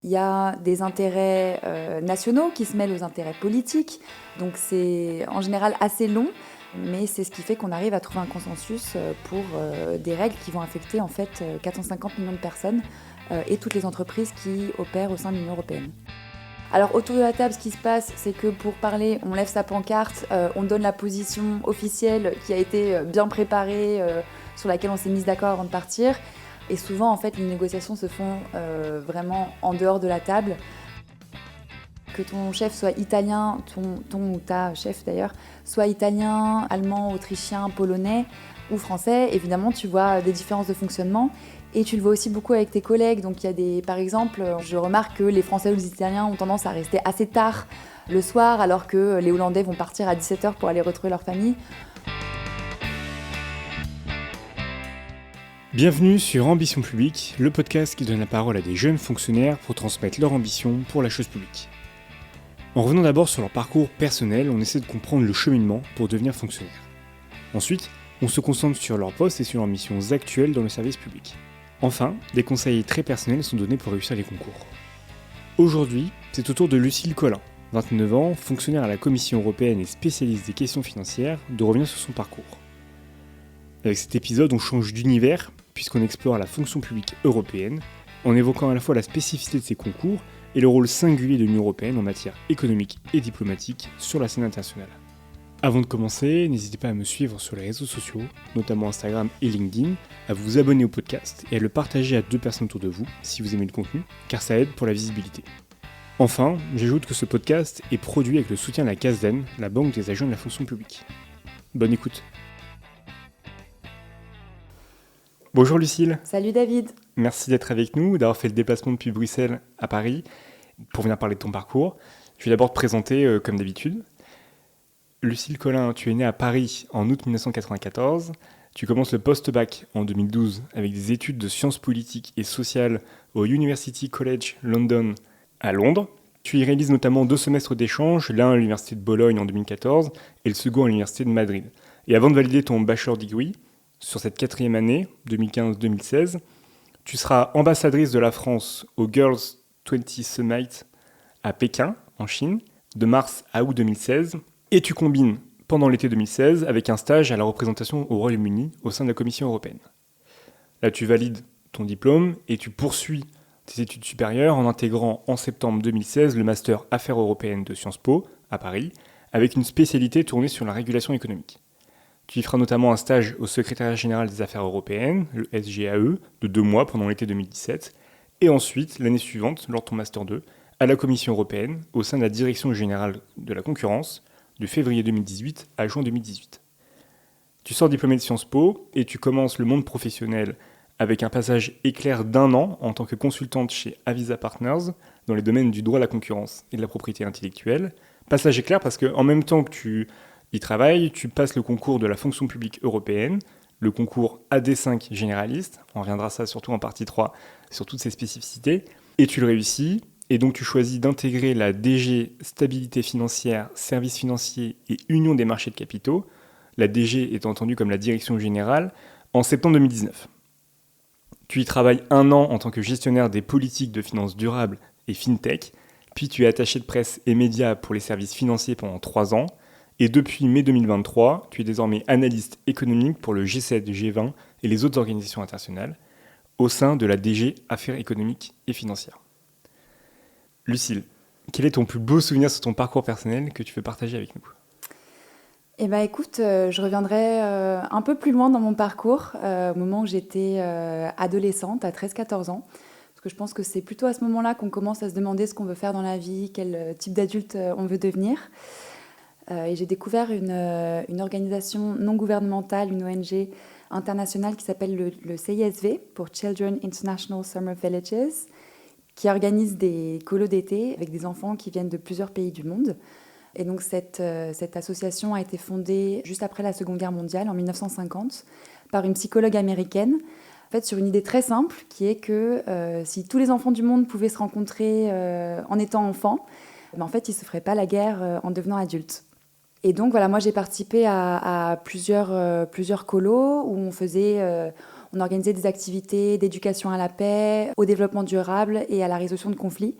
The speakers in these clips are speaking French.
Il y a des intérêts nationaux qui se mêlent aux intérêts politiques, donc c'est en général assez long, mais c'est ce qui fait qu'on arrive à trouver un consensus pour des règles qui vont affecter en fait 450 millions de personnes et toutes les entreprises qui opèrent au sein de l'Union européenne. Alors autour de la table, ce qui se passe, c'est que pour parler, on lève sa pancarte, on donne la position officielle qui a été bien préparée, sur laquelle on s'est mis d'accord avant de partir. Et souvent, en fait, les négociations se font vraiment en dehors de la table. Que ton chef soit italien, ton ou ta chef d'ailleurs, soit italien, allemand, autrichien, polonais ou français, évidemment, tu vois des différences de fonctionnement. Et tu le vois aussi beaucoup avec tes collègues. Donc, il y a des, par exemple, je remarque que les Français ou les Italiens ont tendance à rester assez tard le soir, alors que les Hollandais vont partir à 17h pour aller retrouver leur famille. Bienvenue sur Ambition Publique, le podcast qui donne la parole à des jeunes fonctionnaires pour transmettre leur ambition pour la chose publique. En revenant d'abord sur leur parcours personnel, on essaie de comprendre le cheminement pour devenir fonctionnaire. Ensuite, on se concentre sur leur poste et sur leurs missions actuelles dans le service public. Enfin, des conseils très personnels sont donnés pour réussir les concours. Aujourd'hui, c'est au tour de Lucille Collin, 29 ans, fonctionnaire à la Commission européenne et spécialiste des questions financières, de revenir sur son parcours. Avec cet épisode, on change d'univers, puisqu'on explore la fonction publique européenne, en évoquant à la fois la spécificité de ses concours et le rôle singulier de l'Union européenne en matière économique et diplomatique sur la scène internationale. Avant de commencer, n'hésitez pas à me suivre sur les réseaux sociaux, notamment Instagram et LinkedIn, à vous abonner au podcast et à le partager à 2 personnes autour de vous, si vous aimez le contenu, car ça aide pour la visibilité. Enfin, j'ajoute que ce podcast est produit avec le soutien de la CASDEN, la Banque des agents de la fonction publique. Bonne écoute. Bonjour Lucille. Salut David. Merci d'être avec nous, d'avoir fait le déplacement depuis Bruxelles à Paris pour venir parler de ton parcours. Je vais d'abord te présenter comme d'habitude. Lucille Collin, tu es née à Paris en août 1994. Tu commences le post-bac en 2012 avec des études de sciences politiques et sociales au University College London à Londres. Tu y réalises notamment 2 semestres d'échange, l'un à l'Université de Bologne en 2014 et le second à l'Université de Madrid. Et avant de valider ton bachelor degree, sur cette 4e année, 2015-2016, tu seras ambassadrice de la France au Girls 20 Summit à Pékin, en Chine, de mars à août 2016, et tu combines pendant l'été 2016 avec un stage à la représentation au Royaume-Uni au sein de la Commission européenne. Là, tu valides ton diplôme et tu poursuis tes études supérieures en intégrant en septembre 2016 le master Affaires européennes de Sciences Po à Paris, avec une spécialité tournée sur la régulation économique. Tu y feras notamment un stage au secrétariat général des affaires européennes, le SGAE, de 2 mois pendant l'été 2017, et ensuite, l'année suivante, lors de ton Master 2, à la Commission européenne, au sein de la Direction générale de la concurrence, de février 2018 à juin 2018. Tu sors diplômé de Sciences Po et tu commences le monde professionnel avec un passage éclair d'1 an en tant que consultante chez Avisa Partners dans les domaines du droit de la concurrence et de la propriété intellectuelle. Passage éclair parce qu'en même temps que tu y travailles, tu passes le concours de la fonction publique européenne, le concours AD5 généraliste, on reviendra ça surtout en partie 3 sur toutes ses spécificités, et tu le réussis, et donc tu choisis d'intégrer la DG Stabilité financière, Services financiers et Union des marchés de capitaux, la DG étant entendue comme la direction générale, en septembre 2019. Tu y travailles 1 an en tant que gestionnaire des politiques de finances durables et FinTech, puis tu es attaché de presse et médias pour les services financiers pendant 3 ans, et depuis mai 2023, tu es désormais analyste économique pour le G7, G20 et les autres organisations internationales, au sein de la DG Affaires économiques et financières. Lucille, quel est ton plus beau souvenir sur ton parcours personnel que tu veux partager avec nous ? Eh bien écoute, je reviendrai un peu plus loin dans mon parcours, au moment où j'étais adolescente, à 13-14 ans. Parce que je pense que c'est plutôt à ce moment-là qu'on commence à se demander ce qu'on veut faire dans la vie, quel type d'adulte on veut devenir. Et j'ai découvert une organisation non gouvernementale, une ONG internationale qui s'appelle le CISV, pour Children International Summer Villages, qui organise des colos d'été avec des enfants qui viennent de plusieurs pays du monde. Et donc cette association a été fondée juste après la Seconde Guerre mondiale, en 1950, par une psychologue américaine, en fait, sur une idée très simple, qui est que si tous les enfants du monde pouvaient se rencontrer en étant enfants, en fait, ils ne se feraient pas la guerre en devenant adultes. Et donc voilà, moi j'ai participé à plusieurs colos où On organisait des activités d'éducation à la paix, au développement durable et à la résolution de conflits.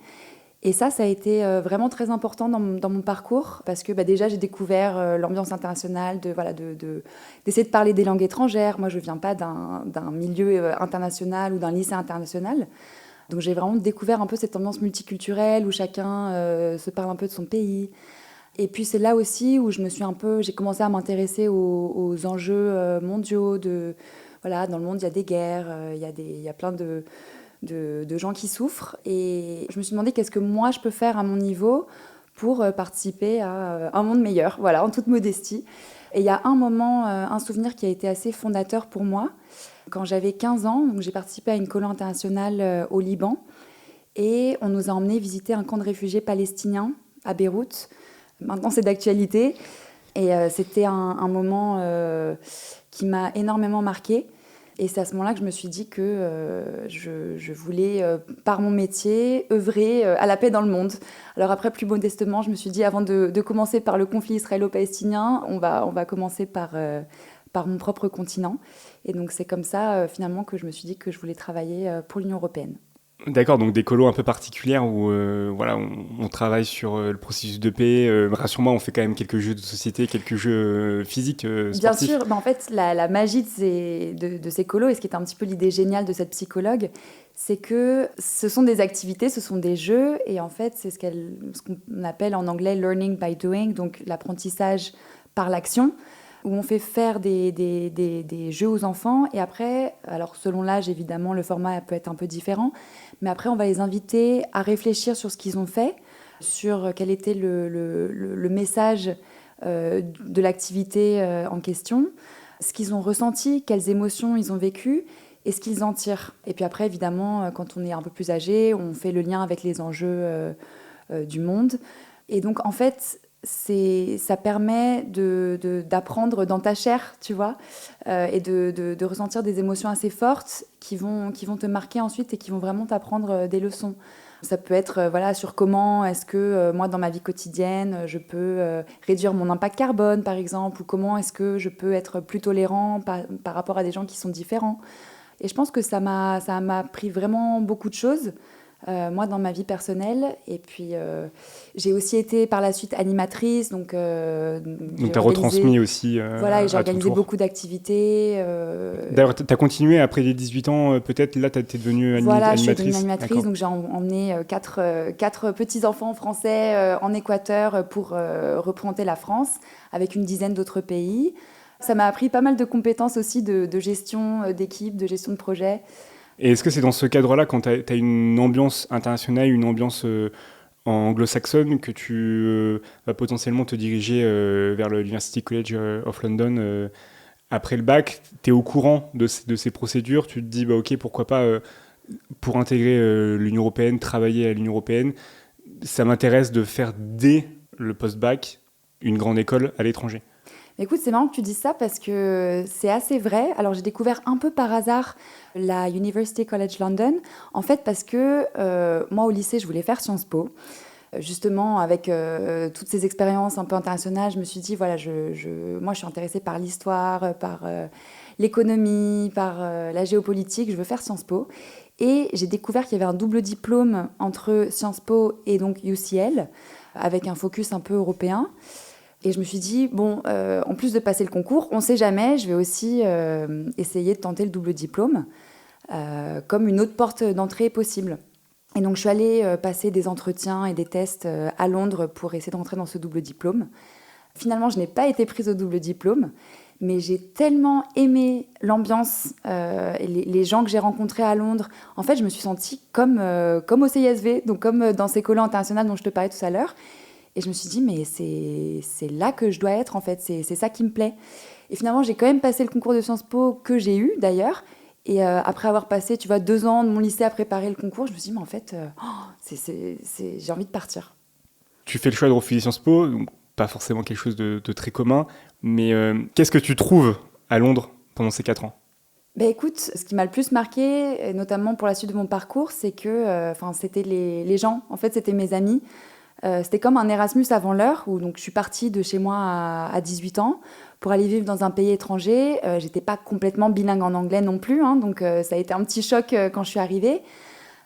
Et ça a été vraiment très important dans mon parcours parce que déjà, j'ai découvert l'ambiance internationale, d'essayer de parler des langues étrangères. Moi, je ne viens pas d'un milieu international ou d'un lycée international. Donc, j'ai vraiment découvert un peu cette ambiance multiculturelle où chacun se parle un peu de son pays. Et puis, c'est là aussi où j'ai commencé à m'intéresser aux enjeux mondiaux. Dans le monde, il y a des guerres, il y a plein de gens qui souffrent. Et je me suis demandé qu'est-ce que moi je peux faire à mon niveau pour participer à un monde meilleur, en toute modestie. Et il y a un moment, un souvenir qui a été assez fondateur pour moi. Quand j'avais 15 ans, donc j'ai participé à une colo internationale au Liban. Et on nous a emmenés visiter un camp de réfugiés palestiniens à Beyrouth. Maintenant, c'est d'actualité. Et c'était un moment qui m'a énormément marquée. Et c'est à ce moment-là que je me suis dit que je voulais, par mon métier, œuvrer à la paix dans le monde. Alors après, plus modestement, je me suis dit, avant de commencer par le conflit israélo-palestinien, on va commencer par mon propre continent. Et donc c'est comme ça, finalement, que je me suis dit que je voulais travailler pour l'Union européenne. D'accord, donc des colos un peu particulières où on travaille sur le processus de paix. Rassure-moi, on fait quand même quelques jeux de société, quelques jeux physiques, sportifs. Bien sûr, en fait, la magie de ces colos, et ce qui est un petit peu l'idée géniale de cette psychologue, c'est que ce sont des activités, ce sont des jeux, et en fait, c'est ce qu'on appelle en anglais « learning by doing », donc l'apprentissage par l'action, où on fait faire des jeux aux enfants. Et après, alors selon l'âge, évidemment, le format peut être un peu différent. Mais après, on va les inviter à réfléchir sur ce qu'ils ont fait, sur quel était le message de l'activité en question, ce qu'ils ont ressenti, quelles émotions ils ont vécues et ce qu'ils en tirent. Et puis après, évidemment, quand on est un peu plus âgé, on fait le lien avec les enjeux du monde. Et donc, en fait, ça permet d'apprendre dans ta chair, tu vois, et de ressentir des émotions assez fortes qui vont te marquer ensuite et qui vont vraiment t'apprendre des leçons. Ça peut être sur comment est-ce que moi, dans ma vie quotidienne, je peux réduire mon impact carbone, par exemple, ou comment est-ce que je peux être plus tolérant par rapport à des gens qui sont différents. Et je pense que ça m'a appris vraiment beaucoup de choses. Moi, dans ma vie personnelle. Et puis, j'ai aussi été par la suite animatrice. Donc tu as retransmis aussi et j'ai organisé beaucoup d'activités. D'ailleurs, tu as continué après les 18 ans, peut-être, là, tu es devenue animatrice. Voilà, je suis devenue animatrice. Donc, j'ai emmené quatre petits-enfants français en Équateur pour représenter la France avec une dizaine d'autres pays. Ça m'a appris pas mal de compétences aussi de gestion d'équipe, de gestion de projet. Et est-ce que c'est dans ce cadre-là, quand tu as une ambiance internationale, une ambiance anglo-saxonne, que tu vas potentiellement te diriger vers l'University College of London après le bac? Tu es au courant de ces procédures, tu te dis, ok, pourquoi pas, pour intégrer l'Union européenne, travailler à l'Union européenne, ça m'intéresse de faire dès le post-bac une grande école à l'étranger. Écoute, c'est marrant que tu dises ça parce que c'est assez vrai. Alors, j'ai découvert un peu par hasard la University College London, en fait parce que moi, au lycée, je voulais faire Sciences Po. Justement, avec toutes ces expériences un peu internationales, je me suis dit, moi, je suis intéressée par l'histoire, par l'économie, par la géopolitique, je veux faire Sciences Po. Et j'ai découvert qu'il y avait un double diplôme entre Sciences Po et donc UCL, avec un focus un peu européen. Et je me suis dit, en plus de passer le concours, on ne sait jamais, je vais aussi essayer de tenter le double diplôme comme une autre porte d'entrée possible. Et donc, je suis allée passer des entretiens et des tests à Londres pour essayer de rentrer dans ce double diplôme. Finalement, je n'ai pas été prise au double diplôme, mais j'ai tellement aimé l'ambiance et les gens que j'ai rencontrés à Londres. En fait, je me suis sentie comme au CISV, donc comme dans ces colos internationaux dont je te parlais tout à l'heure. Et je me suis dit, mais c'est là que je dois être, en fait. C'est ça qui me plaît. Et finalement, j'ai quand même passé le concours de Sciences Po que j'ai eu, d'ailleurs. Et après avoir passé, 2 ans de mon lycée à préparer le concours, je me suis dit, mais en fait, j'ai envie de partir. Tu fais le choix de refuser Sciences Po, donc pas forcément quelque chose de très commun. Mais qu'est-ce que tu trouves à Londres pendant ces 4 ans ? Écoute, ce qui m'a le plus marqué, et notamment pour la suite de mon parcours, c'est que c'était les gens. En fait, c'était mes amis. C'était comme un Erasmus avant l'heure, où donc, je suis partie de chez moi à 18 ans pour aller vivre dans un pays étranger. J'étais pas complètement bilingue en anglais non plus, hein, donc ça a été un petit choc quand je suis arrivée.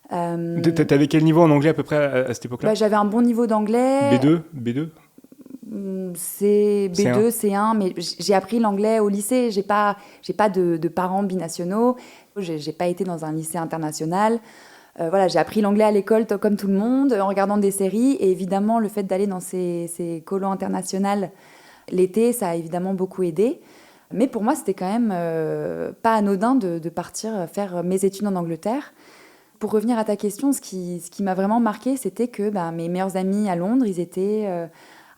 T'avais quel niveau en anglais à peu près à cette époque-là? J'avais un bon niveau d'anglais. B2? B2? C'est C1. B2, C1, mais j'ai appris l'anglais au lycée. J'ai pas de parents binationaux. J'ai pas été dans un lycée international. Voilà, j'ai appris l'anglais à l'école comme tout le monde, en regardant des séries. Et évidemment, le fait d'aller dans ces colos internationales l'été, ça a évidemment beaucoup aidé. Mais pour moi, c'était quand même pas anodin de partir faire mes études en Angleterre. Pour revenir à ta question, ce qui m'a vraiment marqué, c'était que mes meilleurs amis à Londres, ils étaient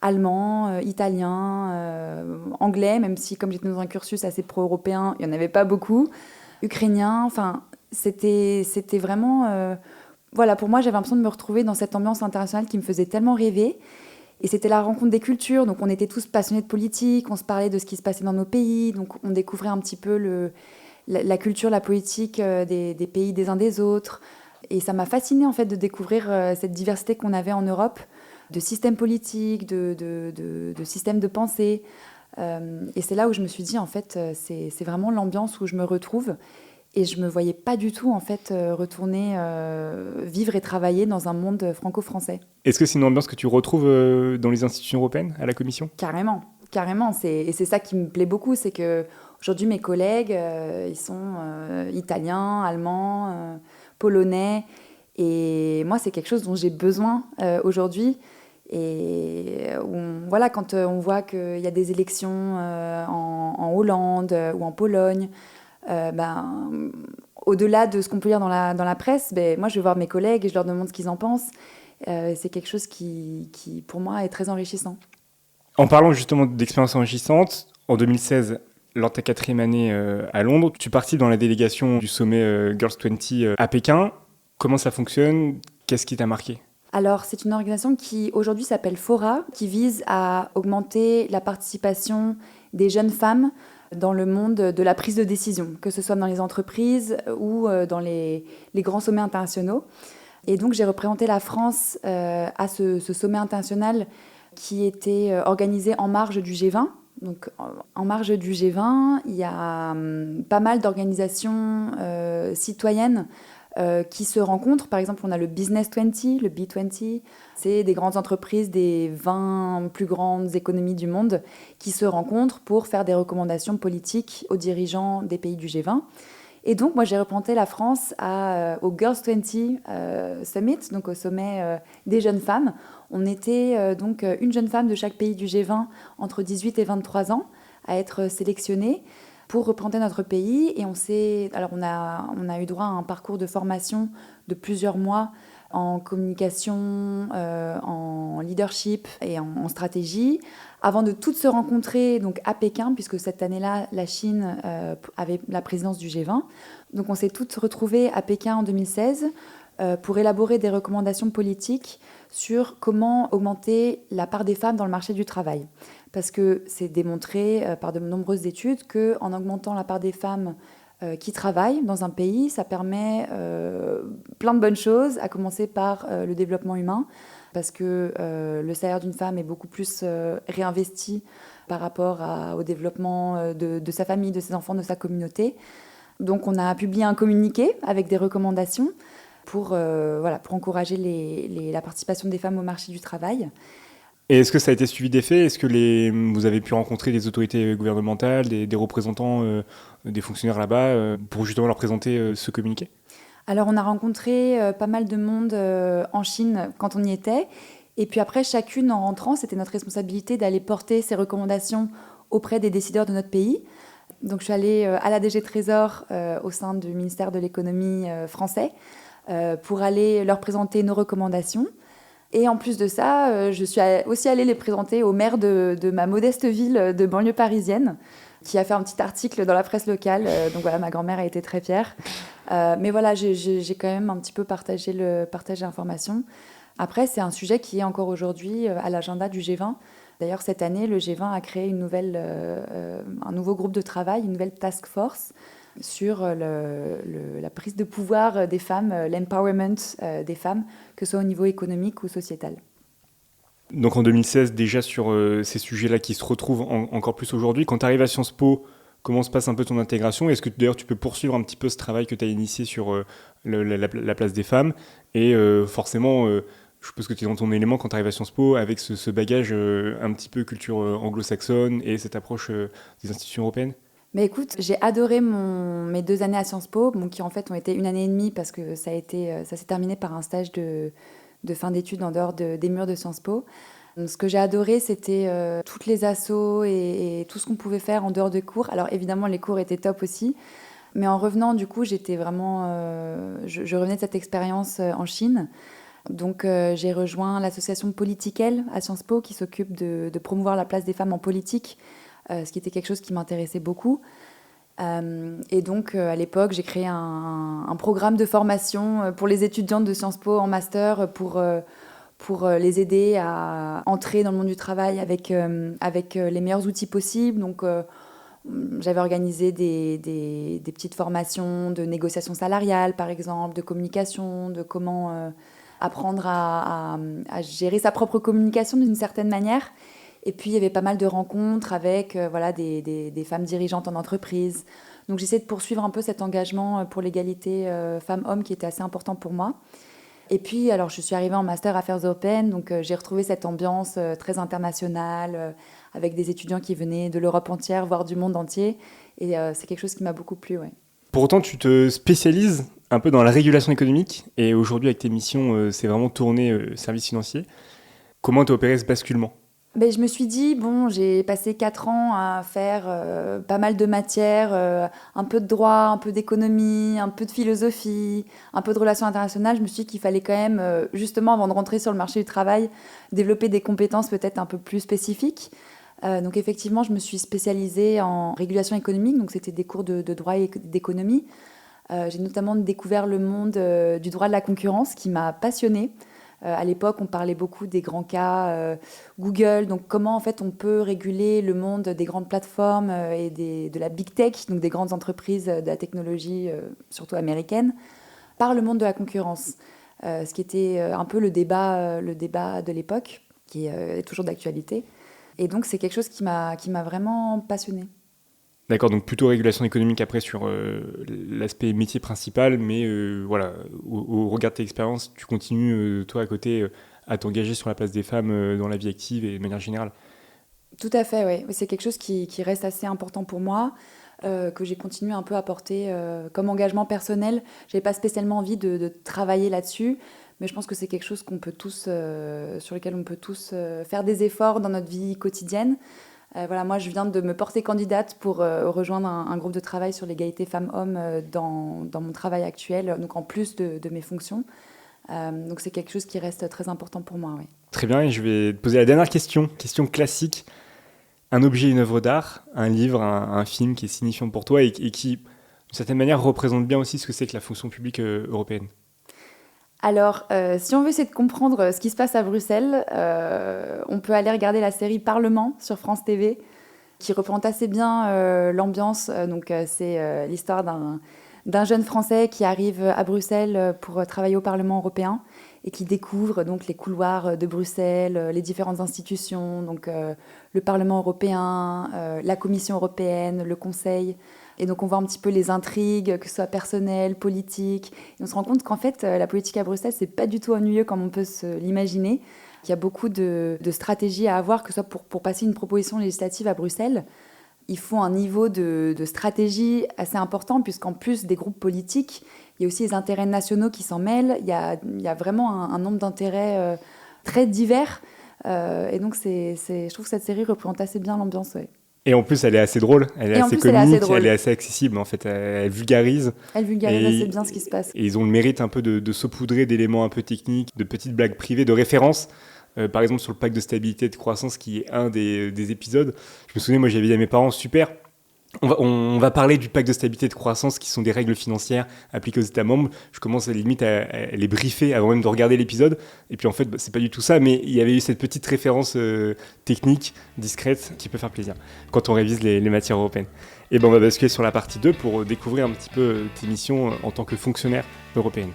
allemands, italiens, anglais, même si comme j'étais dans un cursus assez pro-européen, il n'y en avait pas beaucoup, ukrainiens, enfin, c'était vraiment... voilà, pour moi, j'avais l'impression de me retrouver dans cette ambiance internationale qui me faisait tellement rêver. Et c'était la rencontre des cultures, donc on était tous passionnés de politique, on se parlait de ce qui se passait dans nos pays, donc on découvrait un petit peu la culture, la politique des pays des uns des autres. Et ça m'a fascinée en fait de découvrir cette diversité qu'on avait en Europe, de systèmes politiques, de systèmes de pensée. Et c'est là où je me suis dit, en fait, c'est vraiment l'ambiance où je me retrouve. Et je ne me voyais pas du tout en fait retourner vivre et travailler dans un monde franco-français. Est-ce que c'est une ambiance que tu retrouves dans les institutions européennes, à la Commission? Carrément, carrément. Et c'est ça qui me plaît beaucoup, c'est que aujourd'hui mes collègues, ils sont italiens, allemands, polonais. Et moi, c'est quelque chose dont j'ai besoin aujourd'hui. Et voilà, quand on voit qu'il y a des élections en Hollande ou en Pologne, au-delà de ce qu'on peut lire dans la presse, moi, je vais voir mes collègues et je leur demande ce qu'ils en pensent. C'est quelque chose qui, pour moi, est très enrichissant. En parlant justement d'expériences enrichissantes, en 2016, lors de ta 4e année à Londres, tu participes dans la délégation du sommet Girls 20 à Pékin. Comment ça fonctionne? Qu'est-ce qui t'a marqué? Alors, c'est une organisation qui, aujourd'hui, s'appelle FORA, qui vise à augmenter la participation des jeunes femmes dans le monde de la prise de décision, que ce soit dans les entreprises ou dans les grands sommets internationaux. Et donc, j'ai représenté la France à ce sommet international qui était organisé en marge du G20. Donc, en marge du G20, il y a pas mal d'organisations citoyennes qui se rencontrent. Par exemple, on a le Business 20, le B20. C'est des grandes entreprises des 20 plus grandes économies du monde qui se rencontrent pour faire des recommandations politiques aux dirigeants des pays du G20. Et donc, moi, j'ai représenté la France au Girls 20 Summit, donc au sommet des jeunes femmes. On était donc une jeune femme de chaque pays du G20 entre 18 et 23 ans à être sélectionnée pour représenter notre pays. Et on a eu droit à un parcours de formation de plusieurs mois en communication, en leadership et en stratégie, avant de toutes se rencontrer donc à Pékin, puisque cette année-là, la Chine avait la présidence du G20. Donc on s'est toutes retrouvées à Pékin en 2016 pour élaborer des recommandations politiques sur comment augmenter la part des femmes dans le marché du travail. Parce que c'est démontré par de nombreuses études qu'en augmentant la part des femmes qui travaillent dans un pays, ça permet plein de bonnes choses, à commencer par le développement humain, parce que le salaire d'une femme est beaucoup plus réinvesti par rapport au développement de sa famille, de ses enfants, de sa communauté. Donc on a publié un communiqué avec des recommandations pour encourager la participation des femmes au marché du travail. Et est-ce que ça a été suivi des faits? Est-ce que vous avez pu rencontrer des autorités gouvernementales, des représentants, des fonctionnaires là-bas, pour justement leur présenter ce communiqué? Alors, on a rencontré pas mal de monde en Chine quand on y était. Et puis après, chacune en rentrant, c'était notre responsabilité d'aller porter ces recommandations auprès des décideurs de notre pays. Donc, je suis allée à la DG Trésor au sein du ministère de l'économie français pour aller leur présenter nos recommandations. Et en plus de ça, je suis aussi allée les présenter au maire de ma modeste ville de banlieue parisienne, qui a fait un petit article dans la presse locale. Donc voilà, ma grand-mère a été très fière. Mais voilà, j'ai quand même un petit peu partagé l'information. Après, c'est un sujet qui est encore aujourd'hui à l'agenda du G20. D'ailleurs, cette année, le G20 a créé un nouveau groupe de travail, une nouvelle task force sur la prise de pouvoir des femmes, l'empowerment des femmes, que ce soit au niveau économique ou sociétal. Donc en 2016, déjà sur ces sujets-là qui se retrouvent encore plus aujourd'hui. Quand tu arrives à Sciences Po, comment se passe un peu ton intégration ? Est-ce que d'ailleurs tu peux poursuivre un petit peu ce travail que tu as initié sur la place des femmes ? Et forcément, je suppose que tu es dans ton élément quand tu arrives à Sciences Po avec ce bagage un petit peu culture anglo-saxonne et cette approche des institutions européennes ? Mais écoute, j'ai adoré mes 2 années à Sciences Po, qui en fait ont été 1 année et demie parce que ça s'est terminé par un stage de fin d'études en dehors des murs de Sciences Po. Donc, ce que j'ai adoré, c'était toutes les assos et tout ce qu'on pouvait faire en dehors de cours. Alors évidemment, les cours étaient top aussi, mais en revenant, du coup, j'étais vraiment... je revenais de cette expérience en Chine. Donc j'ai rejoint l'association Politiquelle à Sciences Po qui s'occupe de promouvoir la place des femmes en politique, ce qui était quelque chose qui m'intéressait beaucoup. Et donc, à l'époque, j'ai créé un programme de formation pour les étudiantes de Sciences Po en master pour les aider à entrer dans le monde du travail avec les meilleurs outils possibles. Donc, j'avais organisé des petites formations de négociation salariale, par exemple, de communication, de comment apprendre à gérer sa propre communication d'une certaine manière. Et puis, il y avait pas mal de rencontres avec des femmes dirigeantes en entreprise. Donc, j'essaie de poursuivre un peu cet engagement pour l'égalité femmes-hommes qui était assez important pour moi. Et puis, alors, je suis arrivée en master Affaires européennes, donc j'ai retrouvé cette ambiance très internationale, avec des étudiants qui venaient de l'Europe entière, voire du monde entier. Et c'est quelque chose qui m'a beaucoup plu, ouais. Pour autant, tu te spécialises un peu dans la régulation économique, et aujourd'hui, avec tes missions, c'est vraiment tourné service financier. Comment tu as opéré ce basculement ? Ben, je me suis dit, j'ai passé 4 ans à faire pas mal de matières, un peu de droit, un peu d'économie, un peu de philosophie, un peu de relations internationales. Je me suis dit qu'il fallait quand même, justement, avant de rentrer sur le marché du travail, développer des compétences peut-être un peu plus spécifiques. Donc effectivement, je me suis spécialisée en régulation économique, donc c'était des cours de droit et d'économie. J'ai notamment découvert le monde du droit de la concurrence qui m'a passionnée. À l'époque, on parlait beaucoup des grands cas Google, donc comment en fait on peut réguler le monde des grandes plateformes et de la big tech, donc des grandes entreprises de la technologie, surtout américaine, par le monde de la concurrence. Ce qui était un peu le débat de l'époque, qui est toujours d'actualité. Et donc c'est quelque chose qui m'a vraiment passionnée. D'accord, donc plutôt régulation économique après sur l'aspect métier principal, mais voilà, au regard de tes expériences, tu continues, toi, à côté, à t'engager sur la place des femmes dans la vie active et de manière générale. Tout à fait, oui. C'est quelque chose qui reste assez important pour moi, que j'ai continué un peu à porter comme engagement personnel. Je n'avais pas spécialement envie de travailler là-dessus, mais je pense que c'est quelque chose qu'on peut tous, sur lequel on peut tous faire des efforts dans notre vie quotidienne. Moi, je viens de me porter candidate pour rejoindre un groupe de travail sur l'égalité femmes-hommes dans mon travail actuel, donc en plus de mes fonctions. Donc c'est quelque chose qui reste très important pour moi, oui. Très bien, et je vais te poser la dernière question classique. Un objet, une œuvre d'art, un livre, un film qui est signifiant pour toi et qui, d'une certaine manière, représente bien aussi ce que c'est que la fonction publique européenne. Alors, si on veut essayer de comprendre ce qui se passe à Bruxelles, on peut aller regarder la série Parlement sur France TV, qui représente assez bien l'ambiance. C'est l'histoire d'un jeune Français qui arrive à Bruxelles pour travailler au Parlement européen et qui découvre donc les couloirs de Bruxelles, les différentes institutions, donc le Parlement européen, la Commission européenne, le Conseil. Et donc on voit un petit peu les intrigues, que ce soit personnelles, politiques. Et on se rend compte qu'en fait, la politique à Bruxelles, c'est pas du tout ennuyeux comme on peut se l'imaginer. Il y a beaucoup de stratégies à avoir, que ce soit pour passer une proposition législative à Bruxelles. Il faut un niveau de stratégie assez important, puisqu'en plus des groupes politiques, il y a aussi les intérêts nationaux qui s'en mêlent. Il y a vraiment un nombre d'intérêts très divers. Et donc je trouve que cette série représente assez bien l'ambiance. Ouais. Et en plus, elle est assez drôle, elle est assez comique, elle est assez accessible. En fait, elle vulgarise. Elle vulgarise assez bien ce qui se passe. Et ils ont le mérite un peu de saupoudrer d'éléments un peu techniques, de petites blagues privées, de références. Par exemple, sur le pacte de stabilité et de croissance, qui est un des épisodes. Je me souviens, moi, j'avais dit à mes parents, super, on va parler du pacte de stabilité et de croissance, qui sont des règles financières appliquées aux États membres. Je commence à limite à les briefer avant même de regarder l'épisode. Et puis en fait, c'est pas du tout ça, mais il y avait eu cette petite référence technique, discrète, qui peut faire plaisir quand on révise les matières européennes. Et on va basculer sur la partie 2 pour découvrir un petit peu tes missions en tant que fonctionnaire européenne.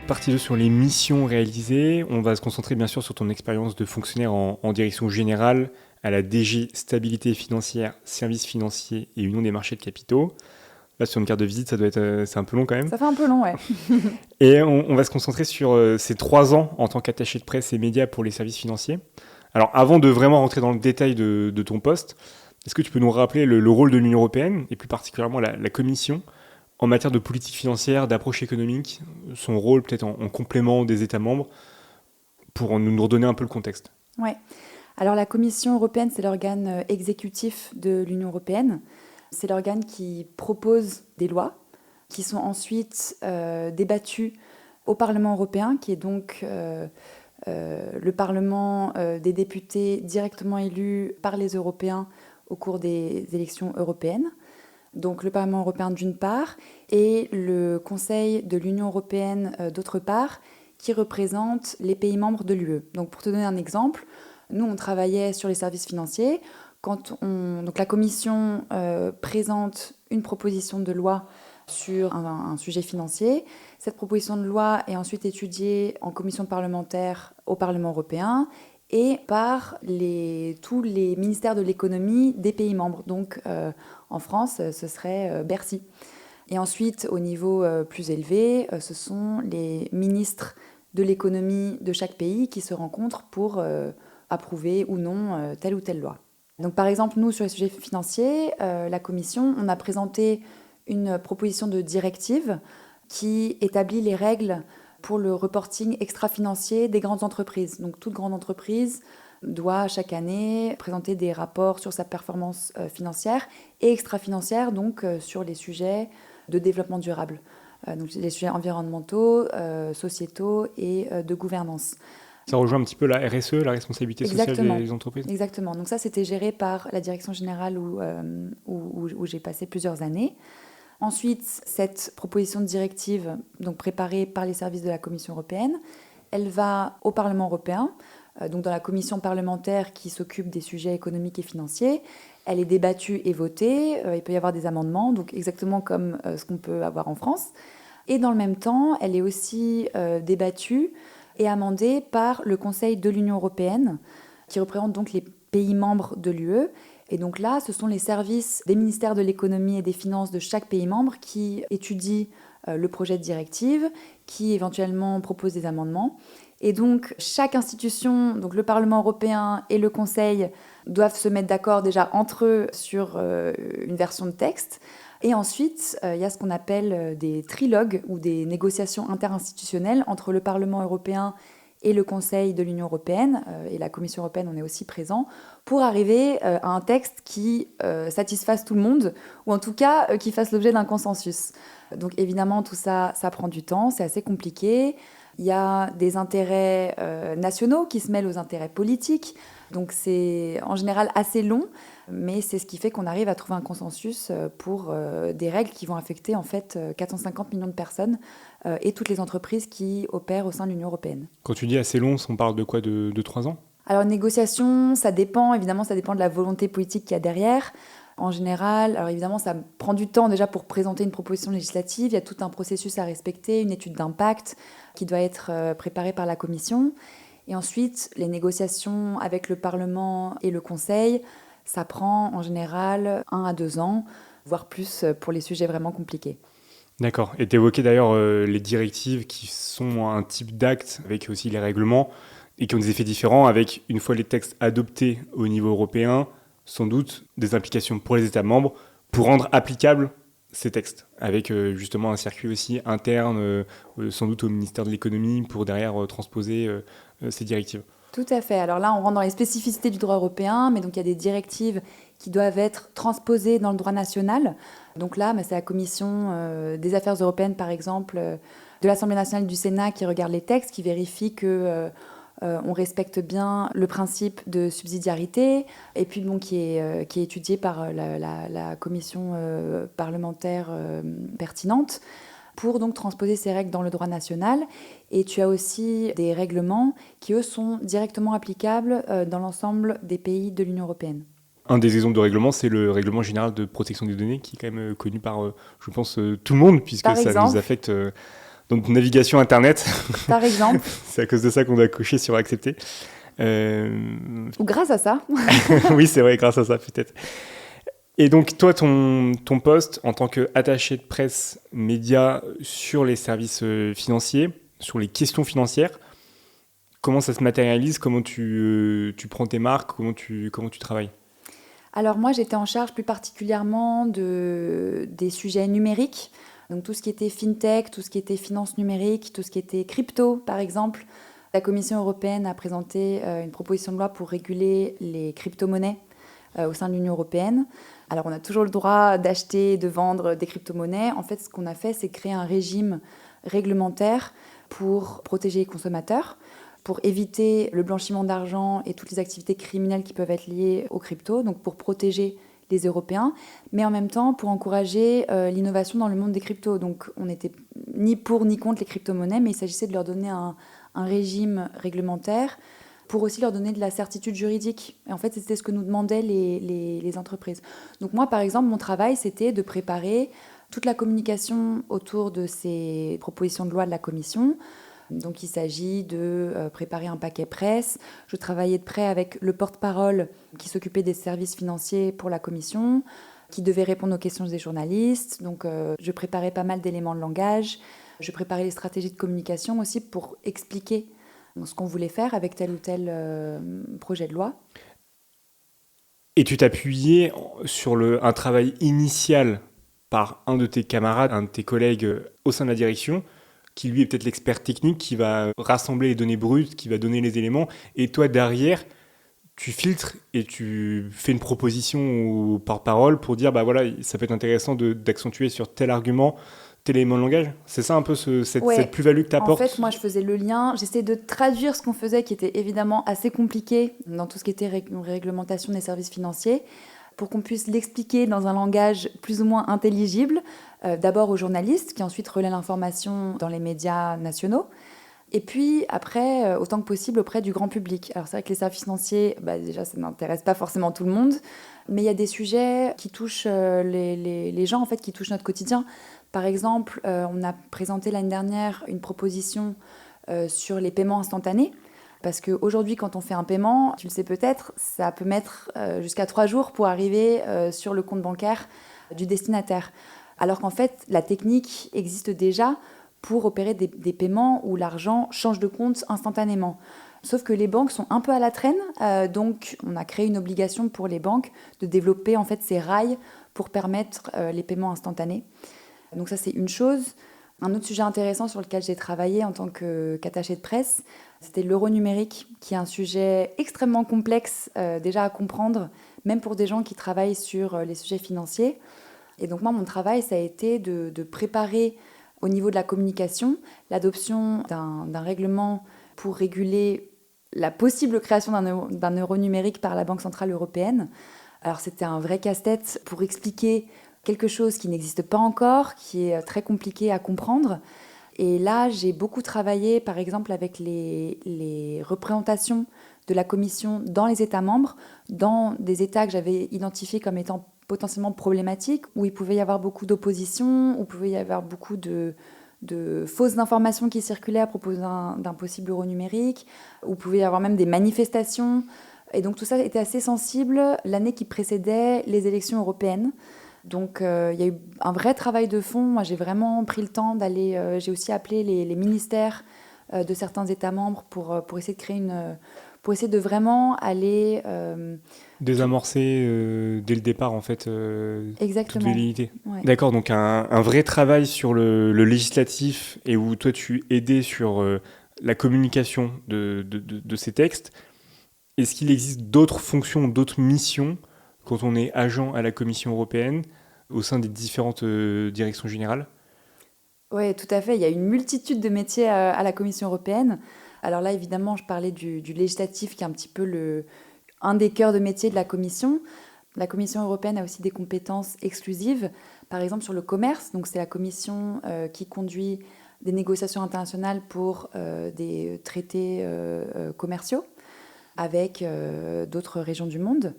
partie 2 sur les missions réalisées. On va se concentrer bien sûr sur ton expérience de fonctionnaire en direction générale à la DG Stabilité financière, Services financiers et Union des marchés de capitaux. Là, sur une carte de visite, ça doit être, c'est un peu long quand même. Ça fait un peu long, ouais. Et on va se concentrer sur ces 3 ans en tant qu'attaché de presse et médias pour les services financiers. Alors, avant de vraiment rentrer dans le détail de ton poste, est-ce que tu peux nous rappeler le rôle de l'Union européenne, et plus particulièrement la Commission, en matière de politique financière, d'approche économique, son rôle peut-être en complément des États membres, pour nous redonner un peu le contexte? Ouais. Alors la Commission européenne, c'est l'organe exécutif de l'Union européenne. C'est l'organe qui propose des lois qui sont ensuite débattues au Parlement européen, qui est donc le Parlement des députés directement élus par les Européens au cours des élections européennes. Donc le Parlement européen d'une part, et le Conseil de l'Union européenne d'autre part, qui représente les pays membres de l'UE. Donc pour te donner un exemple, nous on travaillait sur les services financiers. Donc la Commission présente une proposition de loi sur un sujet financier. Cette proposition de loi est ensuite étudiée en commission parlementaire au Parlement européen et par tous les ministères de l'économie des pays membres. Donc en France, ce serait Bercy. Et ensuite, au niveau plus élevé, ce sont les ministres de l'économie de chaque pays qui se rencontrent pour approuver ou non telle ou telle loi. Donc par exemple, nous, sur les sujets financiers, la Commission, on a présenté une proposition de directive qui établit les règles pour le reporting extra-financier des grandes entreprises. Donc toute grande entreprise doit chaque année présenter des rapports sur sa performance financière et extra-financière, donc sur les sujets de développement durable, donc les sujets environnementaux, sociétaux et de gouvernance. Ça rejoint un petit peu la RSE, la responsabilité sociale des entreprises. Exactement. Donc ça, c'était géré par la direction générale où j'ai passé plusieurs années. Ensuite, cette proposition de directive, donc préparée par les services de la Commission européenne, elle va au Parlement européen, donc dans la commission parlementaire qui s'occupe des sujets économiques et financiers. Elle est débattue et votée. Il peut y avoir des amendements, donc exactement comme ce qu'on peut avoir en France. Et dans le même temps, elle est aussi débattue et amendée par le Conseil de l'Union européenne, qui représente donc les pays membres de l'UE. Et donc là, ce sont les services des ministères de l'économie et des finances de chaque pays membre qui étudient le projet de directive, qui éventuellement proposent des amendements. Et donc chaque institution, donc le Parlement européen et le Conseil, doivent se mettre d'accord déjà entre eux sur une version de texte. Et ensuite, il y a ce qu'on appelle des trilogues ou des négociations interinstitutionnelles entre le Parlement européen et le Conseil de l'Union européenne, et la Commission européenne, on est aussi présent, pour arriver à un texte qui satisfasse tout le monde, ou en tout cas qui fasse l'objet d'un consensus. Donc évidemment, tout ça, ça prend du temps, c'est assez compliqué. Il y a des intérêts nationaux qui se mêlent aux intérêts politiques, donc c'est en général assez long, mais c'est ce qui fait qu'on arrive à trouver un consensus pour des règles qui vont affecter en fait 450 millions de personnes et toutes les entreprises qui opèrent au sein de l'Union européenne. Quand tu dis assez long, on parle de quoi, de 3 ans? Alors négociation, ça dépend, évidemment ça dépend de la volonté politique qu'il y a derrière. En général, alors évidemment ça prend du temps déjà pour présenter une proposition législative, il y a tout un processus à respecter, une étude d'impact qui doit être préparée par la Commission. Et ensuite, les négociations avec le Parlement et le Conseil, ça prend en général 1 à 2 ans, voire plus pour les sujets vraiment compliqués. D'accord. Et tu évoquais d'ailleurs les directives qui sont un type d'acte avec aussi les règlements et qui ont des effets différents avec, une fois les textes adoptés au niveau européen, sans doute des implications pour les États membres pour rendre applicables ces textes, avec justement un circuit aussi interne, sans doute au ministère de l'économie, pour derrière transposer ces directives. Tout à fait. Alors là, on rentre dans les spécificités du droit européen, mais donc il y a des directives qui doivent être transposées dans le droit national. Donc là, c'est la Commission des affaires européennes, par exemple, de l'Assemblée nationale et du Sénat qui regarde les textes, qui vérifie que on respecte bien le principe de subsidiarité, et puis qui est étudié par la commission parlementaire pertinente pour donc transposer ces règles dans le droit national. Et tu as aussi des règlements qui, eux, sont directement applicables dans l'ensemble des pays de l'Union européenne. Un des exemples de règlement, c'est le règlement général de protection des données, qui est quand même connu par, je pense, tout le monde, puisque ça nous affecte Donc navigation Internet, Par exemple, c'est à cause de ça qu'on doit cocher sur accepter. ou grâce à ça. Oui, c'est vrai, grâce à ça peut-être. Et donc toi, ton poste en tant qu'attaché de presse média sur les services financiers, sur les questions financières, comment ça se matérialise? Comment tu prends tes marques? Comment tu travailles? Alors moi, j'étais en charge plus particulièrement des sujets numériques, donc tout ce qui était fintech, tout ce qui était finance numérique, tout ce qui était crypto, par exemple. La Commission européenne a présenté une proposition de loi pour réguler les crypto-monnaies au sein de l'Union européenne. Alors on a toujours le droit d'acheter et de vendre des crypto-monnaies. En fait, ce qu'on a fait, c'est créer un régime réglementaire pour protéger les consommateurs, pour éviter le blanchiment d'argent et toutes les activités criminelles qui peuvent être liées aux cryptos, donc pour protéger les Européens, mais en même temps pour encourager l'innovation dans le monde des cryptos. Donc on n'était ni pour ni contre les crypto-monnaies, mais il s'agissait de leur donner un régime réglementaire pour aussi leur donner de la certitude juridique. Et en fait, c'était ce que nous demandaient les entreprises. Donc moi, par exemple, mon travail, c'était de préparer toute la communication autour de ces propositions de loi de la Commission. Donc il s'agit de préparer un paquet presse. Je travaillais de près avec le porte-parole qui s'occupait des services financiers pour la Commission, qui devait répondre aux questions des journalistes. Donc je préparais pas mal d'éléments de langage. Je préparais les stratégies de communication aussi pour expliquer ce qu'on voulait faire avec tel ou tel projet de loi. Et tu t'appuyais sur un travail initial par un de tes camarades, un de tes collègues au sein de la direction, qui lui est peut-être l'expert technique, qui va rassembler les données brutes, qui va donner les éléments, et toi derrière, tu filtres et tu fais une proposition au porte-parole pour dire, bah voilà, ça peut être intéressant d'accentuer sur tel argument, tel élément de langage. C'est ça un peu cette plus-value que tu apportes? En fait, moi, je faisais le lien. J'essayais de traduire ce qu'on faisait, qui était évidemment assez compliqué dans tout ce qui était réglementation des services financiers, pour qu'on puisse l'expliquer dans un langage plus ou moins intelligible, d'abord aux journalistes, qui ensuite relaient l'information dans les médias nationaux, et puis après, autant que possible, auprès du grand public. Alors c'est vrai que les services financiers, déjà, ça n'intéresse pas forcément tout le monde, mais il y a des sujets qui touchent les gens, en fait, qui touchent notre quotidien. Par exemple, on a présenté l'année dernière une proposition sur les paiements instantanés, parce qu'aujourd'hui, quand on fait un paiement, tu le sais peut-être, ça peut mettre jusqu'à 3 jours pour arriver sur le compte bancaire du destinataire. Alors qu'en fait, la technique existe déjà pour opérer des paiements où l'argent change de compte instantanément. Sauf que les banques sont un peu à la traîne, donc on a créé une obligation pour les banques de développer en fait ces rails pour permettre les paiements instantanés. Donc ça, c'est une chose. Un autre sujet intéressant sur lequel j'ai travaillé en tant qu'attachée de presse, c'était l'euro numérique, qui est un sujet extrêmement complexe déjà à comprendre, même pour des gens qui travaillent sur les sujets financiers. Et donc moi, mon travail, ça a été de préparer au niveau de la communication l'adoption d'un règlement pour réguler la possible création d'un euro numérique par la Banque centrale européenne. Alors c'était un vrai casse-tête pour expliquer quelque chose qui n'existe pas encore, qui est très compliqué à comprendre. Et là, j'ai beaucoup travaillé, par exemple, avec les représentations de la Commission dans les États membres, dans des États que j'avais identifiés comme étant potentiellement problématiques, où il pouvait y avoir beaucoup d'opposition, où il pouvait y avoir beaucoup de fausses informations qui circulaient à propos d'un possible euro numérique, où il pouvait y avoir même des manifestations. Et donc tout ça était assez sensible l'année qui précédait les élections européennes. Donc il y a eu un vrai travail de fond. Moi, j'ai vraiment pris le temps d'aller... j'ai aussi appelé les ministères de certains États membres pour essayer de créer pour essayer de vraiment aller... désamorcer dès le départ, en fait, toute velléité. Ouais. D'accord, donc un vrai travail sur le législatif et où toi, tu aidais sur la communication de ces textes. Est-ce qu'il existe d'autres fonctions, d'autres missions quand on est agent à la Commission européenne au sein des différentes directions générales? Oui, tout à fait. Il y a une multitude de métiers à la Commission européenne. Alors là, évidemment, je parlais du législatif qui est un petit peu un des cœurs de métier de la Commission. La Commission européenne a aussi des compétences exclusives, par exemple sur le commerce. Donc c'est la Commission qui conduit des négociations internationales pour des traités commerciaux avec d'autres régions du monde.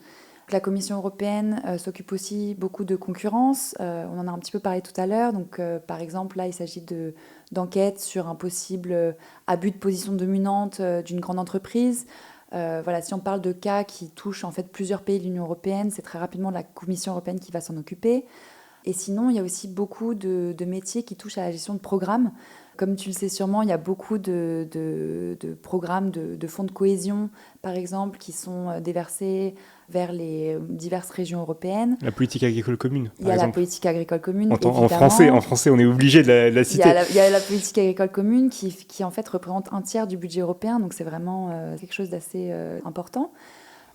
La Commission européenne s'occupe aussi beaucoup de concurrence. On en a un petit peu parlé tout à l'heure. Donc, par exemple, là, il s'agit d'enquêtes sur un possible abus de position dominante d'une grande entreprise. Voilà, si on parle de cas qui touchent en fait plusieurs pays de l'Union européenne, c'est très rapidement la Commission européenne qui va s'en occuper. Et sinon, il y a aussi beaucoup de métiers qui touchent à la gestion de programmes. Comme tu le sais sûrement, il y a beaucoup de programmes de fonds de cohésion, par exemple, qui sont déversés vers les diverses régions européennes. La politique agricole commune, Il y a la politique agricole commune, en évidemment. français, on est obligé de la citer. Il y a la politique agricole commune qui en fait représente un tiers du budget européen, donc c'est vraiment quelque chose d'assez important.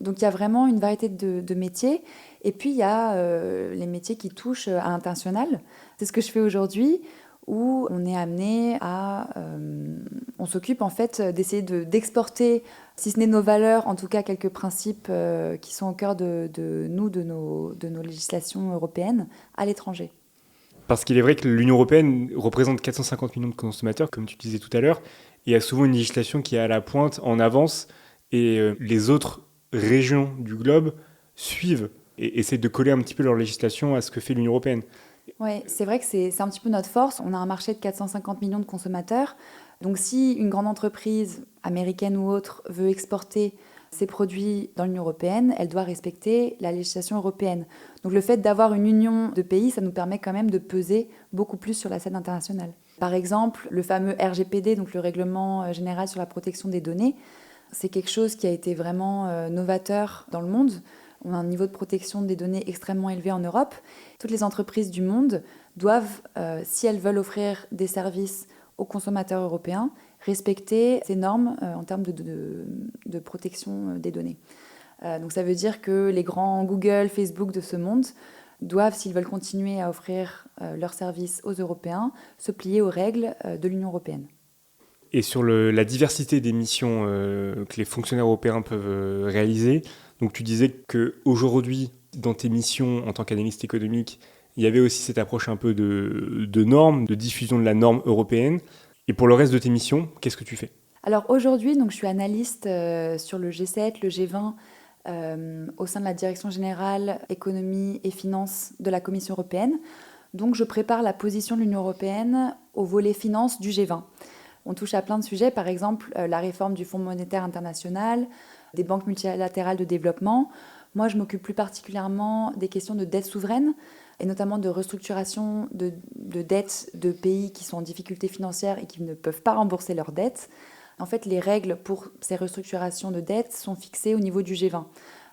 Donc il y a vraiment une variété de métiers. Et puis il y a les métiers qui touchent à l'international. C'est ce que je fais aujourd'hui, où on est amené à... on s'occupe en fait d'essayer d'exporter, si ce n'est nos valeurs, en tout cas quelques principes qui sont au cœur de nos législations européennes à l'étranger. Parce qu'il est vrai que l'Union européenne représente 450 millions de consommateurs, comme tu disais tout à l'heure, et a souvent une législation qui est à la pointe, en avance, et les autres régions du globe suivent et essaient de coller un petit peu leur législation à ce que fait l'Union européenne. Oui, c'est vrai que c'est un petit peu notre force. On a un marché de 450 millions de consommateurs. Donc si une grande entreprise américaine ou autre veut exporter ses produits dans l'Union européenne, elle doit respecter la législation européenne. Donc le fait d'avoir une union de pays, ça nous permet quand même de peser beaucoup plus sur la scène internationale. Par exemple, le fameux RGPD, donc le Règlement général sur la protection des données, c'est quelque chose qui a été vraiment novateur dans le monde. On a un niveau de protection des données extrêmement élevé en Europe. Toutes les entreprises du monde doivent, si elles veulent offrir des services aux consommateurs européens, respecter ces normes en termes de protection des données. Donc ça veut dire que les grands Google, Facebook de ce monde doivent, s'ils veulent continuer à offrir leurs services aux Européens, se plier aux règles de l'Union européenne. Et sur la diversité des missions que les fonctionnaires européens peuvent réaliser, donc tu disais qu'aujourd'hui, dans tes missions en tant qu'analyste économique, il y avait aussi cette approche un peu de normes, de diffusion de la norme européenne. Et pour le reste de tes missions, qu'est-ce que tu fais ? Alors aujourd'hui, donc, je suis analyste sur le G7, le G20, au sein de la Direction générale économie et finances de la Commission européenne. Donc je prépare la position de l'Union européenne au volet finances du G20. On touche à plein de sujets, par exemple la réforme du Fonds monétaire international, des banques multilatérales de développement. Moi, je m'occupe plus particulièrement des questions de dette souveraine, et notamment de restructuration de dettes de pays qui sont en difficulté financière et qui ne peuvent pas rembourser leurs dettes. En fait, les règles pour ces restructurations de dettes sont fixées au niveau du G20.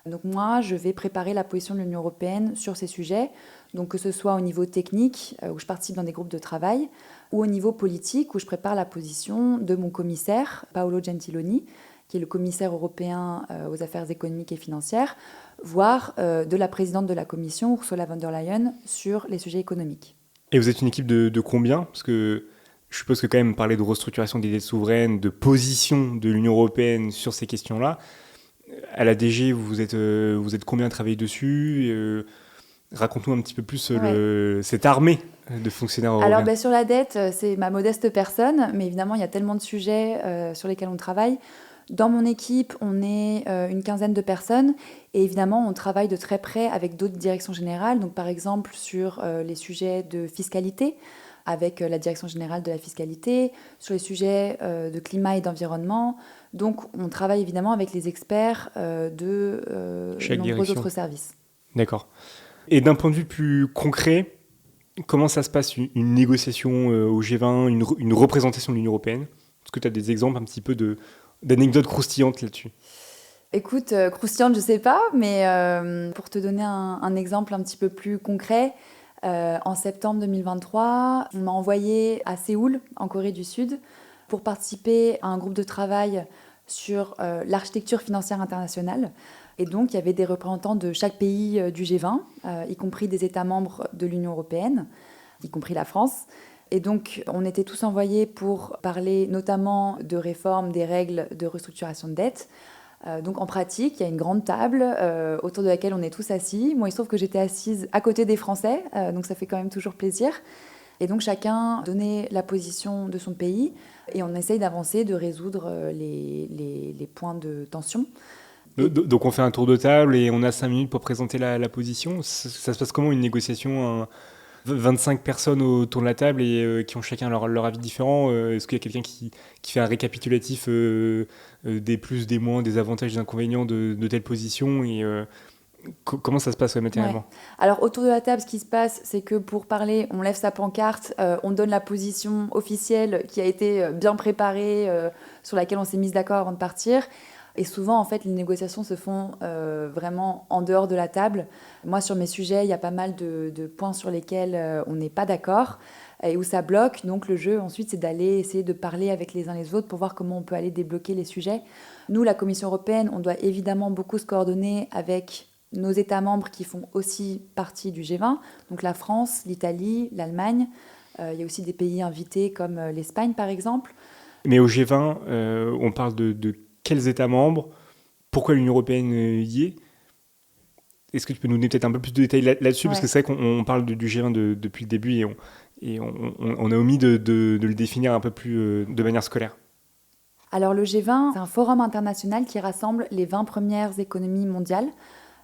Donc moi, je vais préparer la position de l'Union européenne sur ces sujets, donc que ce soit au niveau technique, où je participe dans des groupes de travail, ou au niveau politique, où je prépare la position de mon commissaire, Paolo Gentiloni, qui est le commissaire européen aux affaires économiques et financières, voire de la présidente de la Commission, Ursula von der Leyen, sur les sujets économiques. Et vous êtes une équipe de combien ? Parce que je suppose que quand même parler de restructuration des dettes souveraines, de position de l'Union européenne sur ces questions-là, à la DG, vous êtes combien à travailler dessus ? Raconte-nous un petit peu plus cette armée de fonctionnaires européens. Alors sur la dette, c'est ma modeste personne, mais évidemment, il y a tellement de sujets sur lesquels on travaille. Dans mon équipe, on est une quinzaine de personnes et évidemment, on travaille de très près avec d'autres directions générales. Donc, par exemple, sur les sujets de fiscalité, avec la direction générale de la fiscalité, sur les sujets de climat et d'environnement. Donc, on travaille évidemment avec les experts de nombreux autres services. D'accord. Et d'un point de vue plus concret, comment ça se passe une négociation au G20, une représentation de l'Union européenne ? Est-ce que tu as des exemples un petit peu d'anecdotes croustillantes là-dessus ? Écoute, croustillante, je sais pas, mais pour te donner un exemple un petit peu plus concret, en septembre 2023, on m'a envoyé à Séoul, en Corée du Sud, pour participer à un groupe de travail sur l'architecture financière internationale. Et donc, il y avait des représentants de chaque pays du G20, y compris des États membres de l'Union européenne, y compris la France. Et donc, on était tous envoyés pour parler notamment de réforme des règles de restructuration de dette. Donc, en pratique, il y a une grande table autour de laquelle on est tous assis. Moi, il se trouve que j'étais assise à côté des Français, donc ça fait quand même toujours plaisir. Et donc, chacun donnait la position de son pays et on essaye d'avancer, de résoudre les points de tension. Donc on fait un tour de table et on a 5 minutes pour présenter la position. Ça se passe comment une négociation 25 personnes autour de la table et qui ont chacun leur avis différent. Est-ce qu'il y a quelqu'un qui fait un récapitulatif des plus, des moins, des avantages, des inconvénients de telle position et comment ça se passe matériellement? Ouais. Alors autour de la table, ce qui se passe, c'est que pour parler, on lève sa pancarte, on donne la position officielle qui a été bien préparée, sur laquelle on s'est mis d'accord avant de partir. Et souvent, en fait, les négociations se font vraiment en dehors de la table. Moi, sur mes sujets, il y a pas mal de points sur lesquels on n'est pas d'accord et où ça bloque. Donc le jeu, ensuite, c'est d'aller essayer de parler avec les uns les autres pour voir comment on peut aller débloquer les sujets. Nous, la Commission européenne, on doit évidemment beaucoup se coordonner avec nos États membres qui font aussi partie du G20, donc la France, l'Italie, l'Allemagne. Il y a aussi des pays invités comme l'Espagne, par exemple. Mais au G20, on parle de quels États membres? Pourquoi l'Union européenne y est? Est-ce que tu peux nous donner peut-être un peu plus de détails là-dessus? Parce que c'est vrai qu'on parle du G20 depuis le début et on a omis de le définir un peu plus de manière scolaire. Alors le G20, c'est un forum international qui rassemble les 20 premières économies mondiales.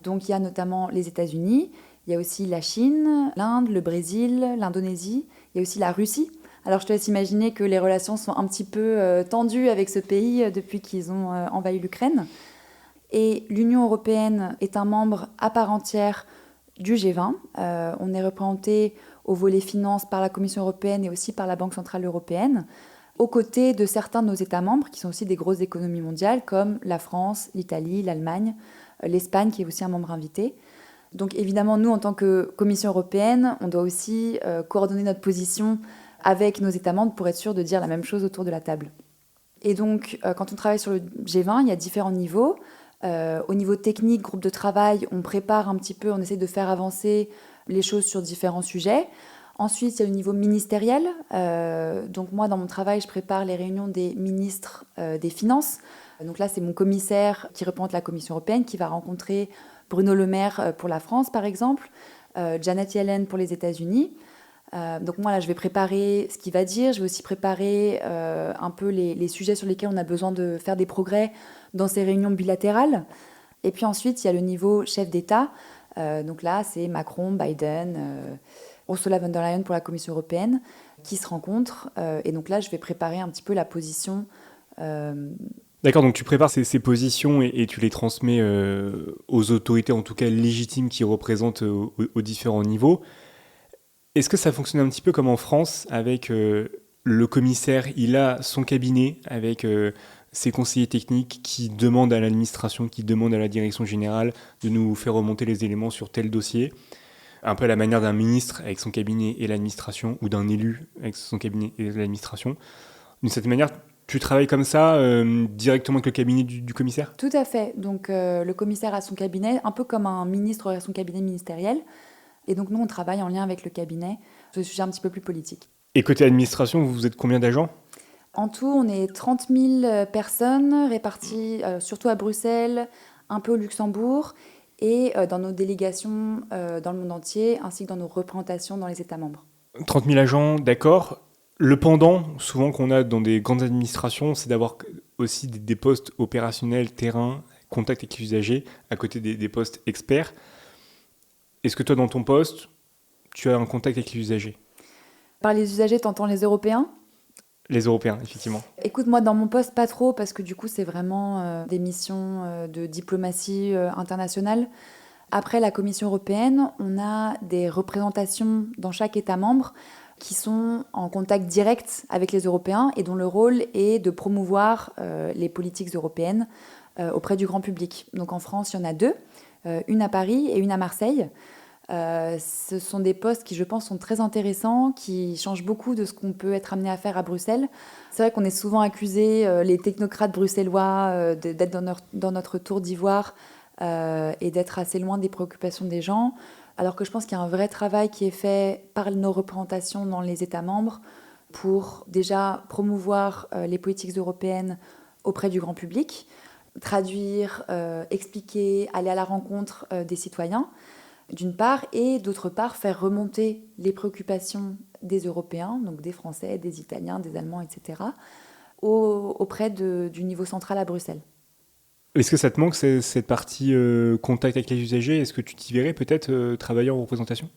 Donc il y a notamment les États-Unis, il y a aussi la Chine, l'Inde, le Brésil, l'Indonésie, il y a aussi la Russie. Alors je te laisse imaginer que les relations sont un petit peu tendues avec ce pays depuis qu'ils ont envahi l'Ukraine. Et l'Union européenne est un membre à part entière du G20. On est représenté au volet finance par la Commission européenne et aussi par la Banque centrale européenne, aux côtés de certains de nos États membres, qui sont aussi des grosses économies mondiales, comme la France, l'Italie, l'Allemagne, l'Espagne, qui est aussi un membre invité. Donc évidemment, nous, en tant que Commission européenne, on doit aussi coordonner notre position avec nos États membres pour être sûr de dire la même chose autour de la table. Et donc, quand on travaille sur le G20, il y a différents niveaux. Au niveau technique, groupe de travail, on prépare un petit peu, on essaie de faire avancer les choses sur différents sujets. Ensuite, il y a le niveau ministériel. Donc moi, dans mon travail, je prépare les réunions des ministres des Finances. Donc là, c'est mon commissaire qui représente la Commission européenne qui va rencontrer Bruno Le Maire pour la France, par exemple, Janet Yellen pour les États-Unis. Donc moi, là, je vais préparer ce qu'il va dire. Je vais aussi préparer un peu les sujets sur lesquels on a besoin de faire des progrès dans ces réunions bilatérales. Et puis ensuite, il y a le niveau chef d'État. Donc là, c'est Macron, Biden, Ursula von der Leyen pour la Commission européenne qui se rencontrent. Et donc là, je vais préparer un petit peu la position. D'accord, donc tu prépares ces positions et tu les transmets aux autorités, en tout cas légitimes, qui représentent aux différents niveaux. Est-ce que ça fonctionne un petit peu comme en France, avec le commissaire, il a son cabinet, avec ses conseillers techniques qui demandent à l'administration, qui demandent à la direction générale de nous faire remonter les éléments sur tel dossier, un peu à la manière d'un ministre avec son cabinet et l'administration, ou d'un élu avec son cabinet et l'administration. D'une certaine manière, tu travailles comme ça, directement avec le cabinet du commissaire? Tout à fait. Donc le commissaire a son cabinet, un peu comme un ministre aurait son cabinet ministériel. Et donc nous, on travaille en lien avec le cabinet sur des sujets un petit peu plus politiques. Et côté administration, vous êtes combien d'agents? En tout, on est 30 000 personnes réparties surtout à Bruxelles, un peu au Luxembourg et dans nos délégations dans le monde entier, ainsi que dans nos représentations dans les États membres. 30 000 agents, d'accord. Le pendant, souvent qu'on a dans des grandes administrations, c'est d'avoir aussi des postes opérationnels, terrain, contact avec les usagers, à côté des postes experts. Est-ce que toi, dans ton poste, tu as un contact avec les usagers? Par les usagers, t'entends les Européens? Les Européens, effectivement. Écoute, moi, dans mon poste, pas trop, parce que du coup, c'est vraiment des missions de diplomatie internationale. Après la Commission européenne, on a des représentations dans chaque État membre qui sont en contact direct avec les Européens et dont le rôle est de promouvoir les politiques européennes auprès du grand public. Donc en France, il y en a deux, une à Paris et une à Marseille. Ce sont des postes qui, je pense, sont très intéressants, qui changent beaucoup de ce qu'on peut être amené à faire à Bruxelles. C'est vrai qu'on est souvent accusés, les technocrates bruxellois, d'être dans notre tour d'ivoire et d'être assez loin des préoccupations des gens, alors que je pense qu'il y a un vrai travail qui est fait par nos représentations dans les États membres pour déjà promouvoir les politiques européennes auprès du grand public, traduire, expliquer, aller à la rencontre des citoyens, d'une part, et d'autre part, faire remonter les préoccupations des Européens, donc des Français, des Italiens, des Allemands, etc., auprès du niveau central à Bruxelles. Est-ce que ça te manque cette partie contact avec les usagers? Est-ce que tu t'y verrais peut-être travailler en représentation?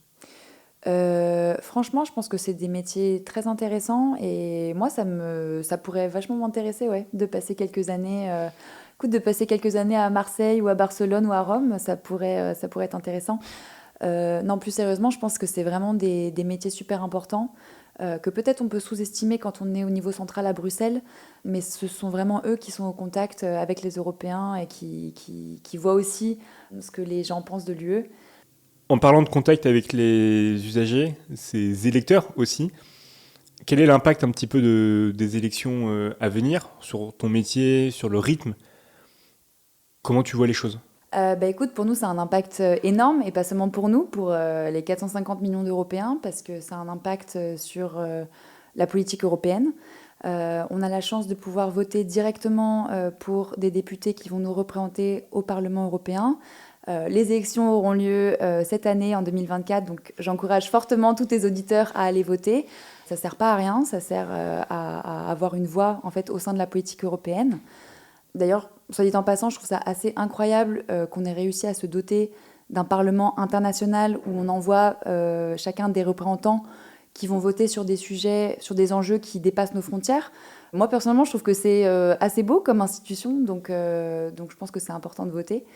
Franchement, je pense que c'est des métiers très intéressants et moi, ça pourrait vachement m'intéresser, ouais, de passer quelques années, écoute, de passer quelques années à Marseille ou à Barcelone ou à Rome, ça pourrait être intéressant. Non, plus sérieusement, je pense que c'est vraiment des métiers super importants que peut-être on peut sous-estimer quand on est au niveau central à Bruxelles, mais ce sont vraiment eux qui sont au contact avec les Européens et qui voient aussi ce que les gens pensent de l'UE. En parlant de contact avec les usagers, ces électeurs aussi, quel est l'impact un petit peu des élections à venir sur ton métier, sur le rythme? Comment tu vois les choses? Écoute, pour nous, ça a un impact énorme, et pas seulement pour nous, pour les 450 millions d'Européens, parce que ça a un impact sur la politique européenne. On a la chance de pouvoir voter directement pour des députés qui vont nous représenter au Parlement européen. Les élections auront lieu cette année, en 2024, donc j'encourage fortement tous tes auditeurs à aller voter. Ça ne sert pas à rien, ça sert à avoir une voix en fait, au sein de la politique européenne. D'ailleurs, soit dit en passant, je trouve ça assez incroyable qu'on ait réussi à se doter d'un Parlement international où on envoie chacun des représentants qui vont voter sur des sujets, sur des enjeux qui dépassent nos frontières. Moi, personnellement, je trouve que c'est assez beau comme institution, donc je pense que c'est important de voter.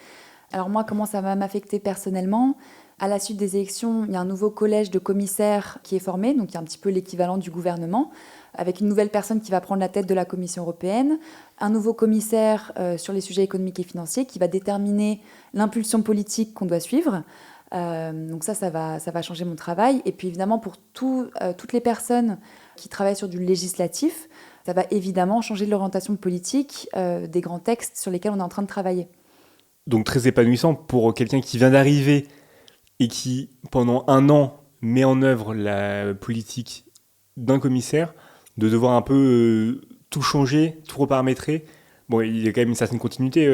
Alors moi, comment ça va m'affecter personnellement? À la suite des élections, il y a un nouveau collège de commissaires qui est formé, donc il y a un petit peu l'équivalent du gouvernement, avec une nouvelle personne qui va prendre la tête de la Commission européenne, un nouveau commissaire sur les sujets économiques et financiers qui va déterminer l'impulsion politique qu'on doit suivre. Donc ça va changer mon travail. Et puis évidemment, pour toutes les personnes qui travaillent sur du législatif, ça va évidemment changer l'orientation politique des grands textes sur lesquels on est en train de travailler. Donc très épanouissant pour quelqu'un qui vient d'arriver et qui, pendant un an, met en œuvre la politique d'un commissaire, de devoir un peu tout changer, tout reparamétrer. Bon, il y a quand même une certaine continuité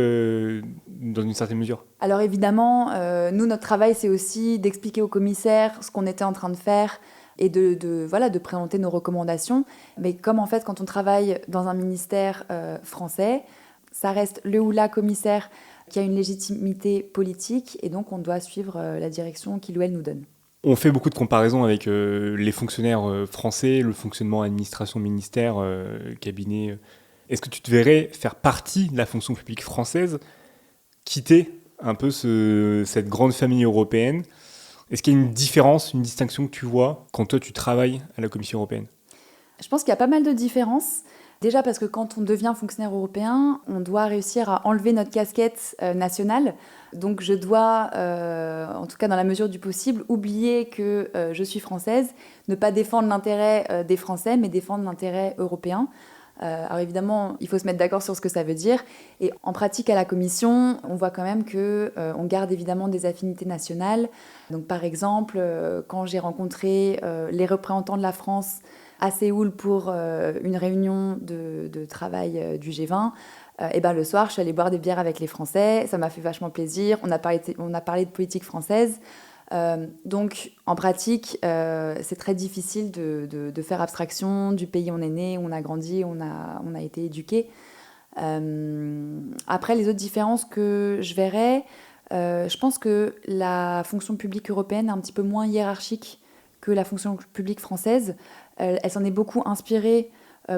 dans une certaine mesure. Alors évidemment, nous, notre travail, c'est aussi d'expliquer aux commissaires ce qu'on était en train de faire et de présenter nos recommandations. Mais comme en fait, quand on travaille dans un ministère français, ça reste le ou la commissaire qui a une légitimité politique et donc on doit suivre la direction qu'il ou elle nous donne. On fait beaucoup de comparaisons avec les fonctionnaires français, le fonctionnement administration, ministère, cabinet. Est-ce que tu te verrais faire partie de la fonction publique française, quitter un peu cette grande famille européenne? Est-ce qu'il y a une différence, une distinction que tu vois quand toi tu travailles à la Commission européenne? Je pense qu'il y a pas mal de différences. Déjà parce que quand on devient fonctionnaire européen, on doit réussir à enlever notre casquette nationale. Donc je dois, en tout cas dans la mesure du possible, oublier que je suis française, ne pas défendre l'intérêt des Français, mais défendre l'intérêt européen. Alors évidemment, il faut se mettre d'accord sur ce que ça veut dire. Et en pratique à la Commission, on voit quand même qu'on garde évidemment des affinités nationales. Donc par exemple, quand j'ai rencontré les représentants de la France à Séoul pour une réunion de travail du G20, et ben le soir, je suis allée boire des bières avec les Français. Ça m'a fait vachement plaisir. On a parlé de politique française. Donc, en pratique, c'est très difficile de faire abstraction du pays où on est né, où on a grandi, où on a été éduqué. Après, les autres différences que je verrais, je pense que la fonction publique européenne est un petit peu moins hiérarchique que la fonction publique française. Elle s'en est beaucoup inspirée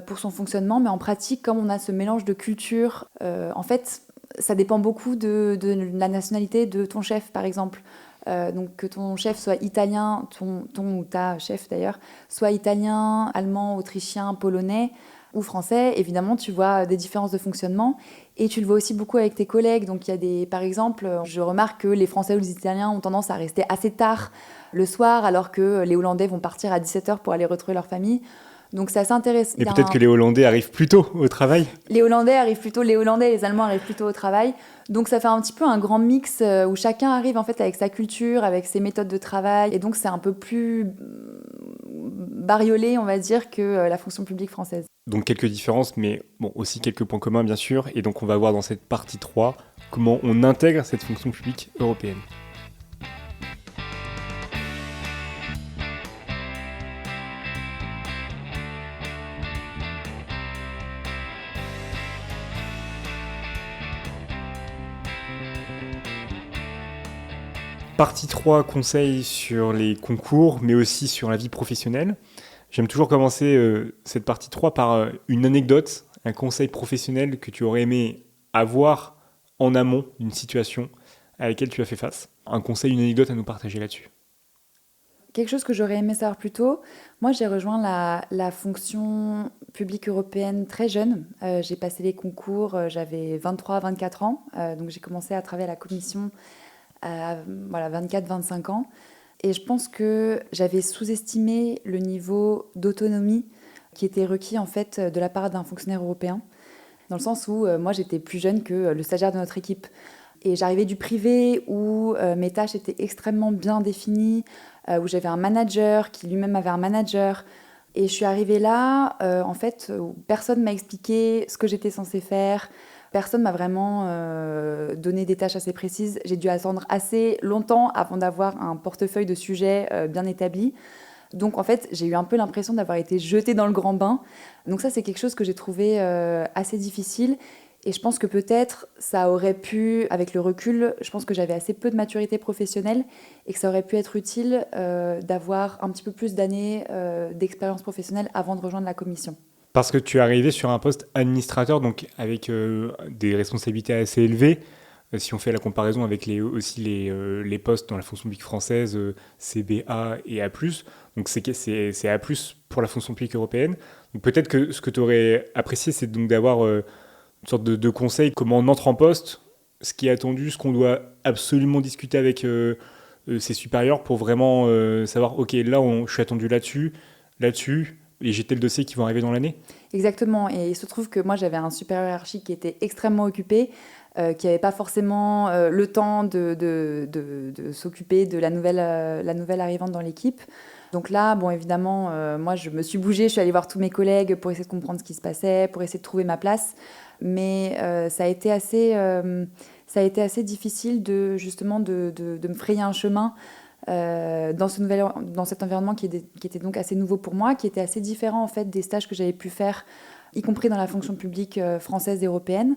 pour son fonctionnement, mais en pratique, comme on a ce mélange de culture, en fait, ça dépend beaucoup de la nationalité de ton chef, par exemple. Donc que ton chef soit italien, ton ou ta chef d'ailleurs, soit italien, allemand, autrichien, polonais ou français, évidemment, tu vois des différences de fonctionnement et tu le vois aussi beaucoup avec tes collègues. Donc il y a par exemple, je remarque que les Français ou les Italiens ont tendance à rester assez tard le soir, alors que les Hollandais vont partir à 17h pour aller retrouver leur famille. Donc c'est assez intéressant. Et peut-être que les Hollandais arrivent plus tôt au travail. Les Hollandais et les Allemands arrivent plus tôt au travail. Donc ça fait un petit peu un grand mix où chacun arrive en fait avec sa culture, avec ses méthodes de travail. Et donc c'est un peu plus bariolé, on va dire, que la fonction publique française. Donc quelques différences, mais bon, aussi quelques points communs bien sûr. Et donc on va voir dans cette partie 3 comment on intègre cette fonction publique européenne. Partie 3, conseils sur les concours, mais aussi sur la vie professionnelle. J'aime toujours commencer cette partie 3 par une anecdote, un conseil professionnel que tu aurais aimé avoir en amont d'une situation à laquelle tu as fait face. Un conseil, une anecdote à nous partager là-dessus. Quelque chose que j'aurais aimé savoir plus tôt, moi j'ai rejoint la fonction publique européenne très jeune. J'ai passé les concours, j'avais 23-24 ans, donc j'ai commencé à travailler à la commission à voilà, 24-25 ans. Et je pense que j'avais sous-estimé le niveau d'autonomie qui était requis en fait de la part d'un fonctionnaire européen, dans le sens où moi j'étais plus jeune que le stagiaire de notre équipe. Et j'arrivais du privé où mes tâches étaient extrêmement bien définies, où j'avais un manager qui lui-même avait un manager. Et je suis arrivée là, en fait, où personne m'a expliqué ce que j'étais censée faire. Personne m'a vraiment donné des tâches assez précises. J'ai dû attendre assez longtemps avant d'avoir un portefeuille de sujets bien établi. Donc en fait, j'ai eu un peu l'impression d'avoir été jetée dans le grand bain. Donc ça, c'est quelque chose que j'ai trouvé assez difficile. Et je pense que peut-être ça aurait pu, avec le recul, je pense que j'avais assez peu de maturité professionnelle et que ça aurait pu être utile d'avoir un petit peu plus d'années d'expérience professionnelle avant de rejoindre la commission. Parce que tu es arrivé sur un poste administrateur, donc avec des responsabilités assez élevées. Si on fait la comparaison avec les postes dans la fonction publique française, CBA et A+, donc c'est A+, pour la fonction publique européenne. Donc peut-être que ce que tu aurais apprécié, c'est donc d'avoir une sorte de conseil, comment on entre en poste, ce qui est attendu, ce qu'on doit absolument discuter avec ses supérieurs pour vraiment savoir, ok, là, je suis attendu là-dessus, et j'ai tel dossier qui vont arriver dans l'année. Exactement, et il se trouve que moi j'avais un supérieur hiérarchique qui était extrêmement occupé, qui n'avait pas forcément le temps de s'occuper de la nouvelle arrivante dans l'équipe. Donc là, bon, évidemment, moi je me suis bougée, je suis allée voir tous mes collègues pour essayer de comprendre ce qui se passait, pour essayer de trouver ma place. Mais ça a été assez difficile justement de me frayer un chemin dans cet environnement qui était donc assez nouveau pour moi, qui était assez différent en fait des stages que j'avais pu faire, y compris dans la fonction publique française et européenne.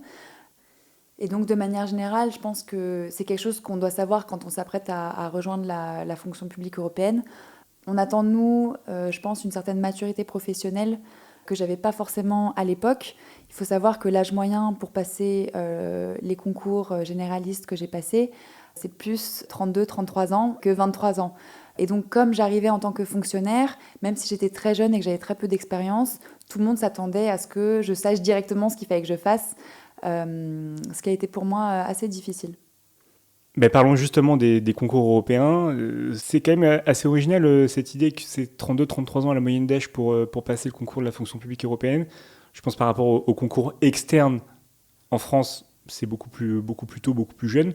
Et donc de manière générale, je pense que c'est quelque chose qu'on doit savoir quand on s'apprête à rejoindre la fonction publique européenne. On attend de nous, je pense, une certaine maturité professionnelle que j'avais pas forcément à l'époque. Il faut savoir que l'âge moyen pour passer les concours généralistes que j'ai passés, c'est plus 32-33 ans que 23 ans. Et donc, comme j'arrivais en tant que fonctionnaire, même si j'étais très jeune et que j'avais très peu d'expérience, tout le monde s'attendait à ce que je sache directement ce qu'il fallait que je fasse, ce qui a été pour moi assez difficile. Ben, parlons justement des concours européens. C'est quand même assez original cette idée que c'est 32-33 ans à la moyenne d'âge pour passer le concours de la fonction publique européenne. Je pense par rapport au concours externe en France, c'est beaucoup plus tôt, beaucoup plus jeune.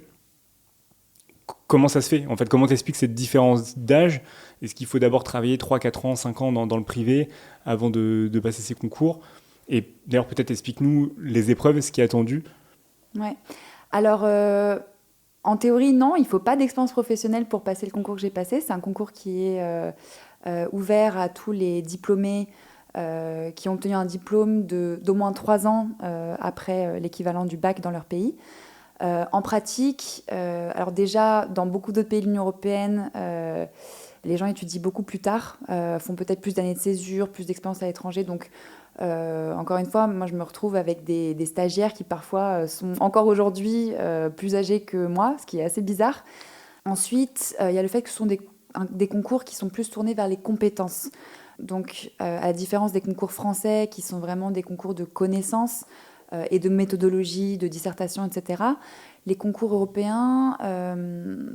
Comment ça se fait? En fait, comment t'expliques cette différence d'âge? Est-ce qu'il faut d'abord travailler 3, 4 ans, 5 ans dans le privé avant de passer ces concours? Et d'ailleurs, peut-être explique-nous les épreuves, ce qui est attendu. Ouais. Alors, en théorie, non, il ne faut pas d'expérience professionnelle pour passer le concours que j'ai passé. C'est un concours qui est ouvert à tous les diplômés qui ont obtenu un diplôme d'au moins 3 ans après l'équivalent du bac dans leur pays. En pratique, alors déjà, dans beaucoup d'autres pays de l'Union européenne, les gens étudient beaucoup plus tard, font peut-être plus d'années de césure, plus d'expérience à l'étranger. Donc, encore une fois, moi, je me retrouve avec des stagiaires qui parfois sont encore aujourd'hui plus âgés que moi, ce qui est assez bizarre. Ensuite, il y a le fait que ce sont des concours qui sont plus tournés vers les compétences. Donc, à la différence des concours français, qui sont vraiment des concours de connaissances et de méthodologie, de dissertation, etc., les concours européens,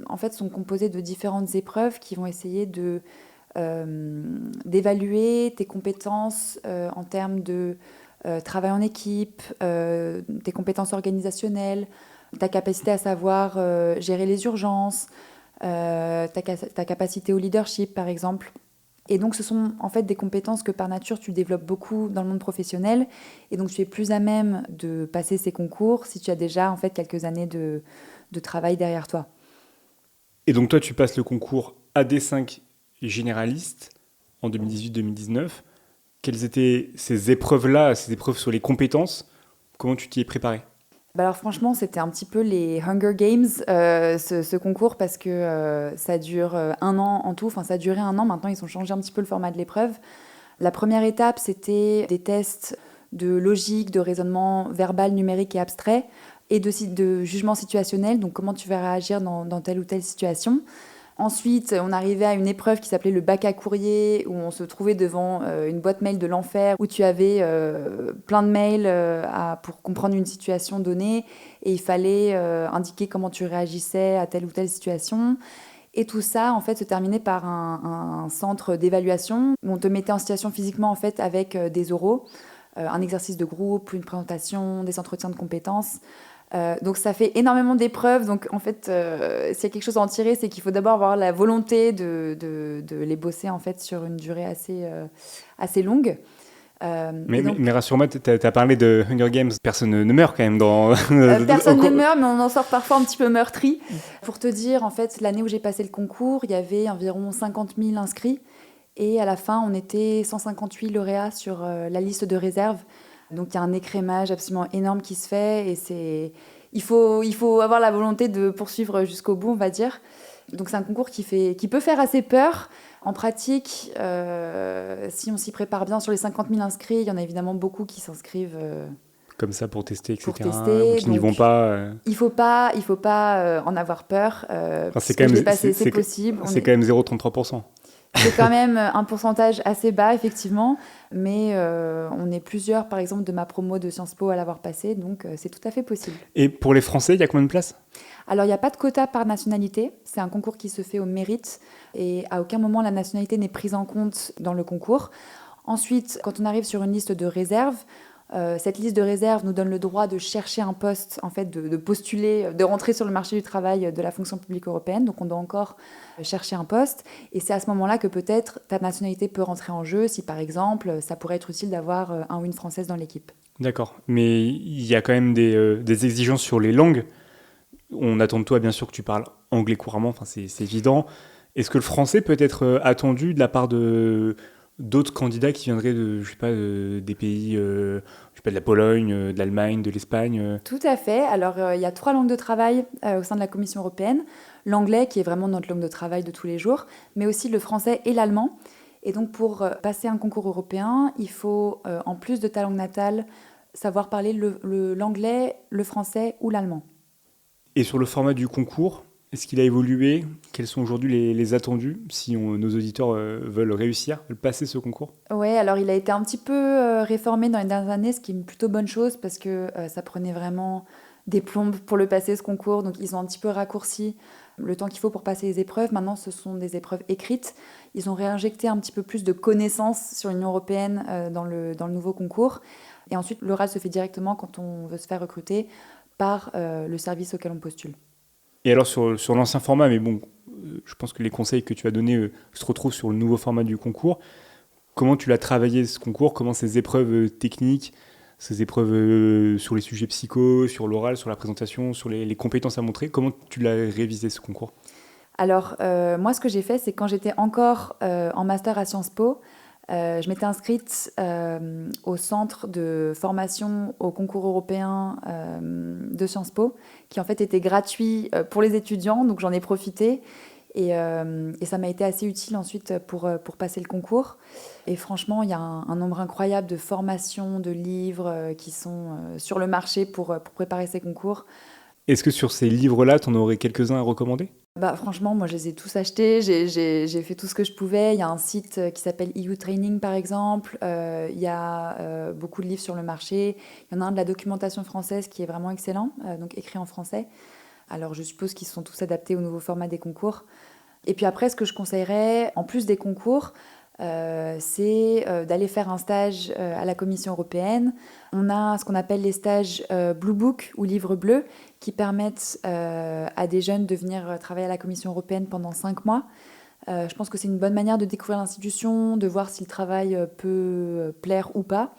en fait, sont composés de différentes épreuves qui vont essayer d'évaluer tes compétences en termes de travail en équipe, tes compétences organisationnelles, ta capacité à savoir gérer les urgences, ta capacité au leadership, par exemple. Et donc, ce sont en fait des compétences que par nature, tu développes beaucoup dans le monde professionnel. Et donc, tu es plus à même de passer ces concours si tu as déjà en fait quelques années de travail derrière toi. Et donc, toi, tu passes le concours AD5 généraliste en 2018-2019. Quelles étaient ces épreuves-là, ces épreuves sur les compétences? Comment tu t'y es préparé? Alors franchement, c'était un petit peu les Hunger Games, ce concours, parce que ça dure 1 an en tout. Enfin, ça a duré 1 an. Maintenant, ils ont changé un petit peu le format de l'épreuve. La première étape, c'était des tests de logique, de raisonnement verbal, numérique et abstrait, et de jugement situationnel, donc comment tu vas réagir dans telle ou telle situation. Ensuite, on arrivait à une épreuve qui s'appelait le bac à courrier, où on se trouvait devant une boîte mail de l'enfer, où tu avais plein de mails pour comprendre une situation donnée, et il fallait indiquer comment tu réagissais à telle ou telle situation. Et tout ça, en fait, se terminait par un centre d'évaluation, où on te mettait en situation physiquement, en fait, avec des oraux, un exercice de groupe, une présentation, des entretiens de compétences. Donc ça fait énormément d'épreuves. Donc en fait, s'il y a quelque chose à en tirer, c'est qu'il faut d'abord avoir la volonté de les bosser en fait sur une durée assez longue. Mais rassure-moi, tu as parlé de Hunger Games. Personne ne meurt quand même dans... Personne ne meurt, mais on en sort parfois un petit peu meurtri. Pour te dire, en fait, l'année où j'ai passé le concours, il y avait environ 50 000 inscrits. Et à la fin, on était 158 lauréats sur la liste de réserve. Donc il y a un écrémage absolument énorme qui se fait. Et il faut avoir la volonté de poursuivre jusqu'au bout, on va dire. Donc c'est un concours qui peut faire assez peur. En pratique, si on s'y prépare bien, sur les 50 000 inscrits, il y en a évidemment beaucoup qui s'inscrivent comme ça pour tester, etc. Pour tester, ou qui n'y vont pas. Il faut pas en avoir peur. Enfin, c'est quand même, c'est possible. C'est quand même 0,33%. C'est quand même un pourcentage assez bas, effectivement, mais on est plusieurs, par exemple, de ma promo de Sciences Po à l'avoir passé, donc c'est tout à fait possible. Et pour les Français, il y a combien de places ? Alors, il n'y a pas de quota par nationalité. C'est un concours qui se fait au mérite et à aucun moment la nationalité n'est prise en compte dans le concours. Ensuite, quand on arrive sur une liste de réserve, cette liste de réserve nous donne le droit de chercher un poste, en fait, de postuler, de rentrer sur le marché du travail de la fonction publique européenne. Donc, on doit encore chercher un poste. Et c'est à ce moment-là que peut-être ta nationalité peut rentrer en jeu, si par exemple, ça pourrait être utile d'avoir un ou une Française dans l'équipe. D'accord. Mais il y a quand même des exigences sur les langues. On attend de toi, bien sûr, que tu parles anglais couramment. Enfin, c'est évident. Est-ce que le français peut être attendu de la part d'autres candidats qui viendraient des pays, de la Pologne, de l'Allemagne, de l'Espagne? Tout à fait. Alors, il y a 3 langues de travail au sein de la Commission européenne. L'anglais, qui est vraiment notre langue de travail de tous les jours, mais aussi le français et l'allemand. Et donc, pour passer un concours européen, il faut, en plus de ta langue natale, savoir parler l'anglais, le français ou l'allemand. Et sur le format du concours, est-ce qu'il a évolué ? Quels sont aujourd'hui les attendus si nos auditeurs veulent réussir, veulent passer ce concours ? Oui, alors il a été un petit peu réformé dans les dernières années, ce qui est une plutôt bonne chose parce que ça prenait vraiment des plombes pour le passer, ce concours. Donc ils ont un petit peu raccourci le temps qu'il faut pour passer les épreuves. Maintenant, ce sont des épreuves écrites. Ils ont réinjecté un petit peu plus de connaissances sur l'Union européenne dans le nouveau concours. Et ensuite, l'oral se fait directement quand on veut se faire recruter par le service auquel on postule. Et alors sur l'ancien format, mais bon, je pense que les conseils que tu as donnés se retrouvent sur le nouveau format du concours. Comment tu l'as travaillé ce concours ? Comment ces épreuves techniques, ces épreuves sur les sujets psycho, sur l'oral, sur la présentation, sur les compétences à montrer, comment tu l'as révisé ce concours ? Alors moi ce que j'ai fait, c'est quand j'étais encore en master à Sciences Po, je m'étais inscrite au centre de formation au concours européen de Sciences Po, qui en fait était gratuit pour les étudiants, donc j'en ai profité. Et ça m'a été assez utile ensuite pour passer le concours. Et franchement, il y a un nombre incroyable de formations, de livres qui sont sur le marché pour préparer ces concours. Est-ce que sur ces livres-là, tu en aurais quelques-uns à recommander ? Franchement, moi, je les ai tous achetés. J'ai fait tout ce que je pouvais. Il y a un site qui s'appelle EU Training, par exemple. Il y a beaucoup de livres sur le marché. Il y en a un de la documentation française qui est vraiment excellent, donc écrit en français. Alors, je suppose qu'ils sont tous adaptés au nouveau format des concours. Et puis après, ce que je conseillerais, en plus des concours, c'est d'aller faire un stage à la Commission européenne. On a ce qu'on appelle les stages Blue Book ou livre bleu qui permettent à des jeunes de venir travailler à la Commission européenne pendant 5 mois. Je pense que c'est une bonne manière de découvrir l'institution, de voir si le travail peut plaire ou pas.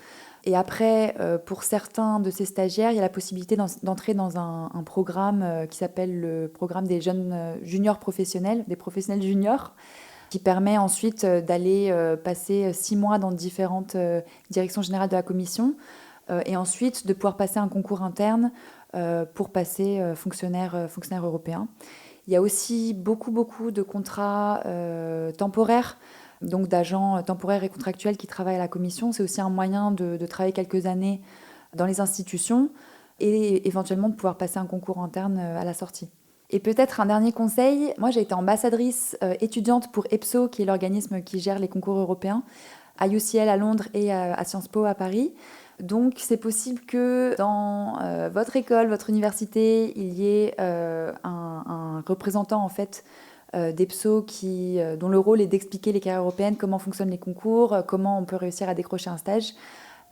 Et après, pour certains de ces stagiaires, il y a la possibilité d'entrer dans un programme qui s'appelle le programme des jeunes juniors professionnels, des professionnels juniors, qui permet ensuite d'aller passer 6 mois dans différentes directions générales de la Commission et ensuite de pouvoir passer un concours interne pour passer fonctionnaire européen. Il y a aussi beaucoup de contrats temporaires, donc d'agents temporaires et contractuels qui travaillent à la commission. C'est aussi un moyen de travailler quelques années dans les institutions et éventuellement de pouvoir passer un concours interne à la sortie. Et peut-être un dernier conseil, moi j'ai été ambassadrice étudiante pour EPSO, qui est l'organisme qui gère les concours européens, à UCL à Londres et à Sciences Po à Paris. Donc c'est possible que dans votre école, votre université, il y ait un représentant en fait d'EPSO dont le rôle est d'expliquer les carrières européennes, comment fonctionnent les concours, comment on peut réussir à décrocher un stage.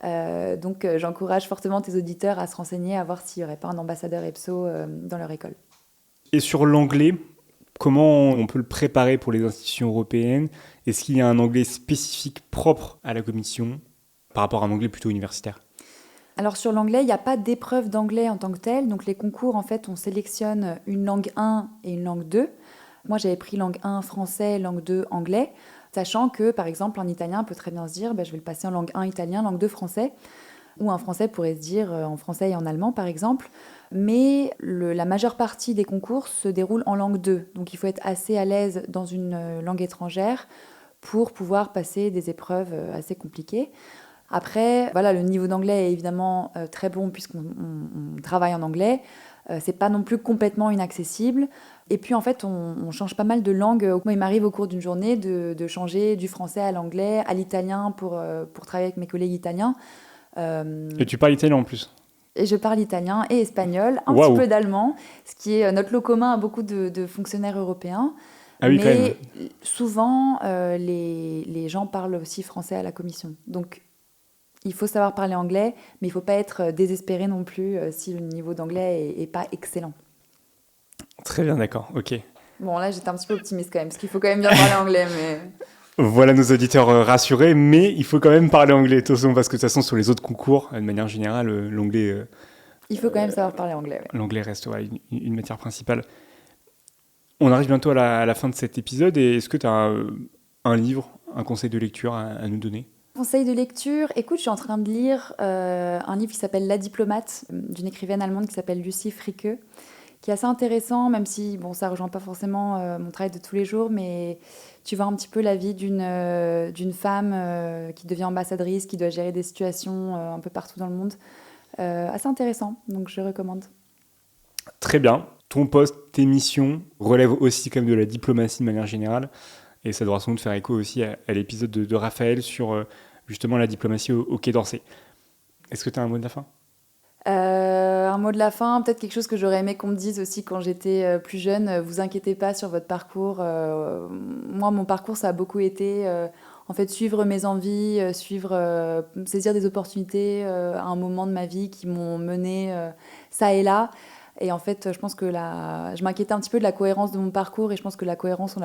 Donc j'encourage fortement tes auditeurs à se renseigner, à voir s'il n'y aurait pas un ambassadeur EPSO dans leur école. Et sur l'anglais, comment on peut le préparer pour les institutions européennes ? Est-ce qu'il y a un anglais spécifique propre à la commission par rapport à un anglais plutôt universitaire ? Alors sur l'anglais, il n'y a pas d'épreuve d'anglais en tant que telle. Donc les concours, en fait, on sélectionne une langue 1 et une langue 2. Moi, j'avais pris langue 1 français, langue 2 anglais, sachant que, par exemple, un italien peut très bien se dire je vais le passer en langue 1 italien, langue 2 français. Ou un français pourrait se dire en français et en allemand, par exemple. Mais la majeure partie des concours se déroule en langue 2. Donc il faut être assez à l'aise dans une langue étrangère pour pouvoir passer des épreuves assez compliquées. Après, voilà, le niveau d'anglais est évidemment très bon puisqu'on travaille en anglais. C'est pas non plus complètement inaccessible. Et puis en fait, on change pas mal de langues. Moi, il m'arrive au cours d'une journée de changer du français à l'anglais, à l'italien pour travailler avec mes collègues italiens. Et tu parles italien en plus ? Et je parle italien et espagnol, un Waouh. petit peu d'allemand, ce qui est notre lot commun à beaucoup de fonctionnaires européens. Ah oui, mais souvent, les gens parlent aussi français à la commission. Donc, il faut savoir parler anglais, mais il ne faut pas être désespéré non plus si le niveau d'anglais n'est pas excellent. Très bien, d'accord, ok. Bon, là, j'étais un petit peu optimiste quand même, parce qu'il faut quand même bien parler anglais, mais... Voilà nos auditeurs rassurés, mais il faut quand même parler anglais, attention, parce que de toute façon, sur les autres concours, de manière générale, l'anglais... il faut quand même savoir parler anglais. Ouais. L'anglais reste une matière principale. On arrive bientôt à la fin de cet épisode, et est-ce que tu as un livre, un conseil de lecture à nous donner ? Conseil de lecture, écoute, je suis en train de lire un livre qui s'appelle La diplomate, d'une écrivaine allemande qui s'appelle Lucy Fricke, qui est assez intéressant, même si ça ne rejoint pas forcément mon travail de tous les jours, mais tu vois un petit peu la vie d'une femme qui devient ambassadrice, qui doit gérer des situations un peu partout dans le monde. Assez intéressant, donc je recommande. Très bien. Ton poste, tes missions relèvent aussi comme de la diplomatie de manière générale, et ça doit sans doute faire écho aussi à l'épisode de Raphaël sur justement la diplomatie au Quai d'Orsay. Est-ce que tu as un mot de la fin ? Un mot de la fin, peut-être quelque chose que j'aurais aimé qu'on me dise aussi quand j'étais plus jeune. Vous inquiétez pas sur votre parcours. Moi, mon parcours, ça a beaucoup été en fait suivre mes envies, saisir des opportunités à un moment de ma vie qui m'ont mené ça et là. Et en fait, je pense que je m'inquiétais un petit peu de la cohérence de mon parcours et je pense que la cohérence, on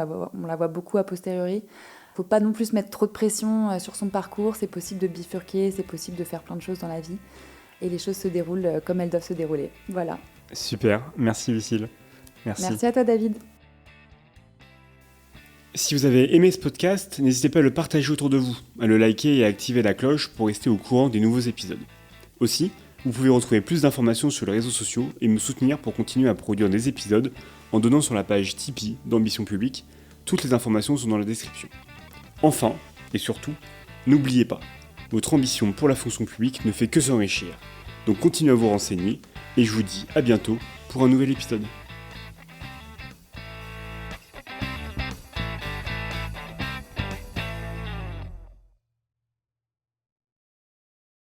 la voit beaucoup a posteriori. Il ne faut pas non plus mettre trop de pression sur son parcours. C'est possible de bifurquer, c'est possible de faire plein de choses dans la vie. Et les choses se déroulent comme elles doivent se dérouler. Voilà. Super, merci Lucille. Merci à toi David. Si vous avez aimé ce podcast, n'hésitez pas à le partager autour de vous, à le liker et à activer la cloche pour rester au courant des nouveaux épisodes. Aussi, vous pouvez retrouver plus d'informations sur les réseaux sociaux et me soutenir pour continuer à produire des épisodes en donnant sur la page Tipeee d'Ambition Publique. Toutes les informations sont dans la description. Enfin, et surtout, n'oubliez pas, votre ambition pour la fonction publique ne fait que s'enrichir. Donc continuez à vous renseigner et je vous dis à bientôt pour un nouvel épisode.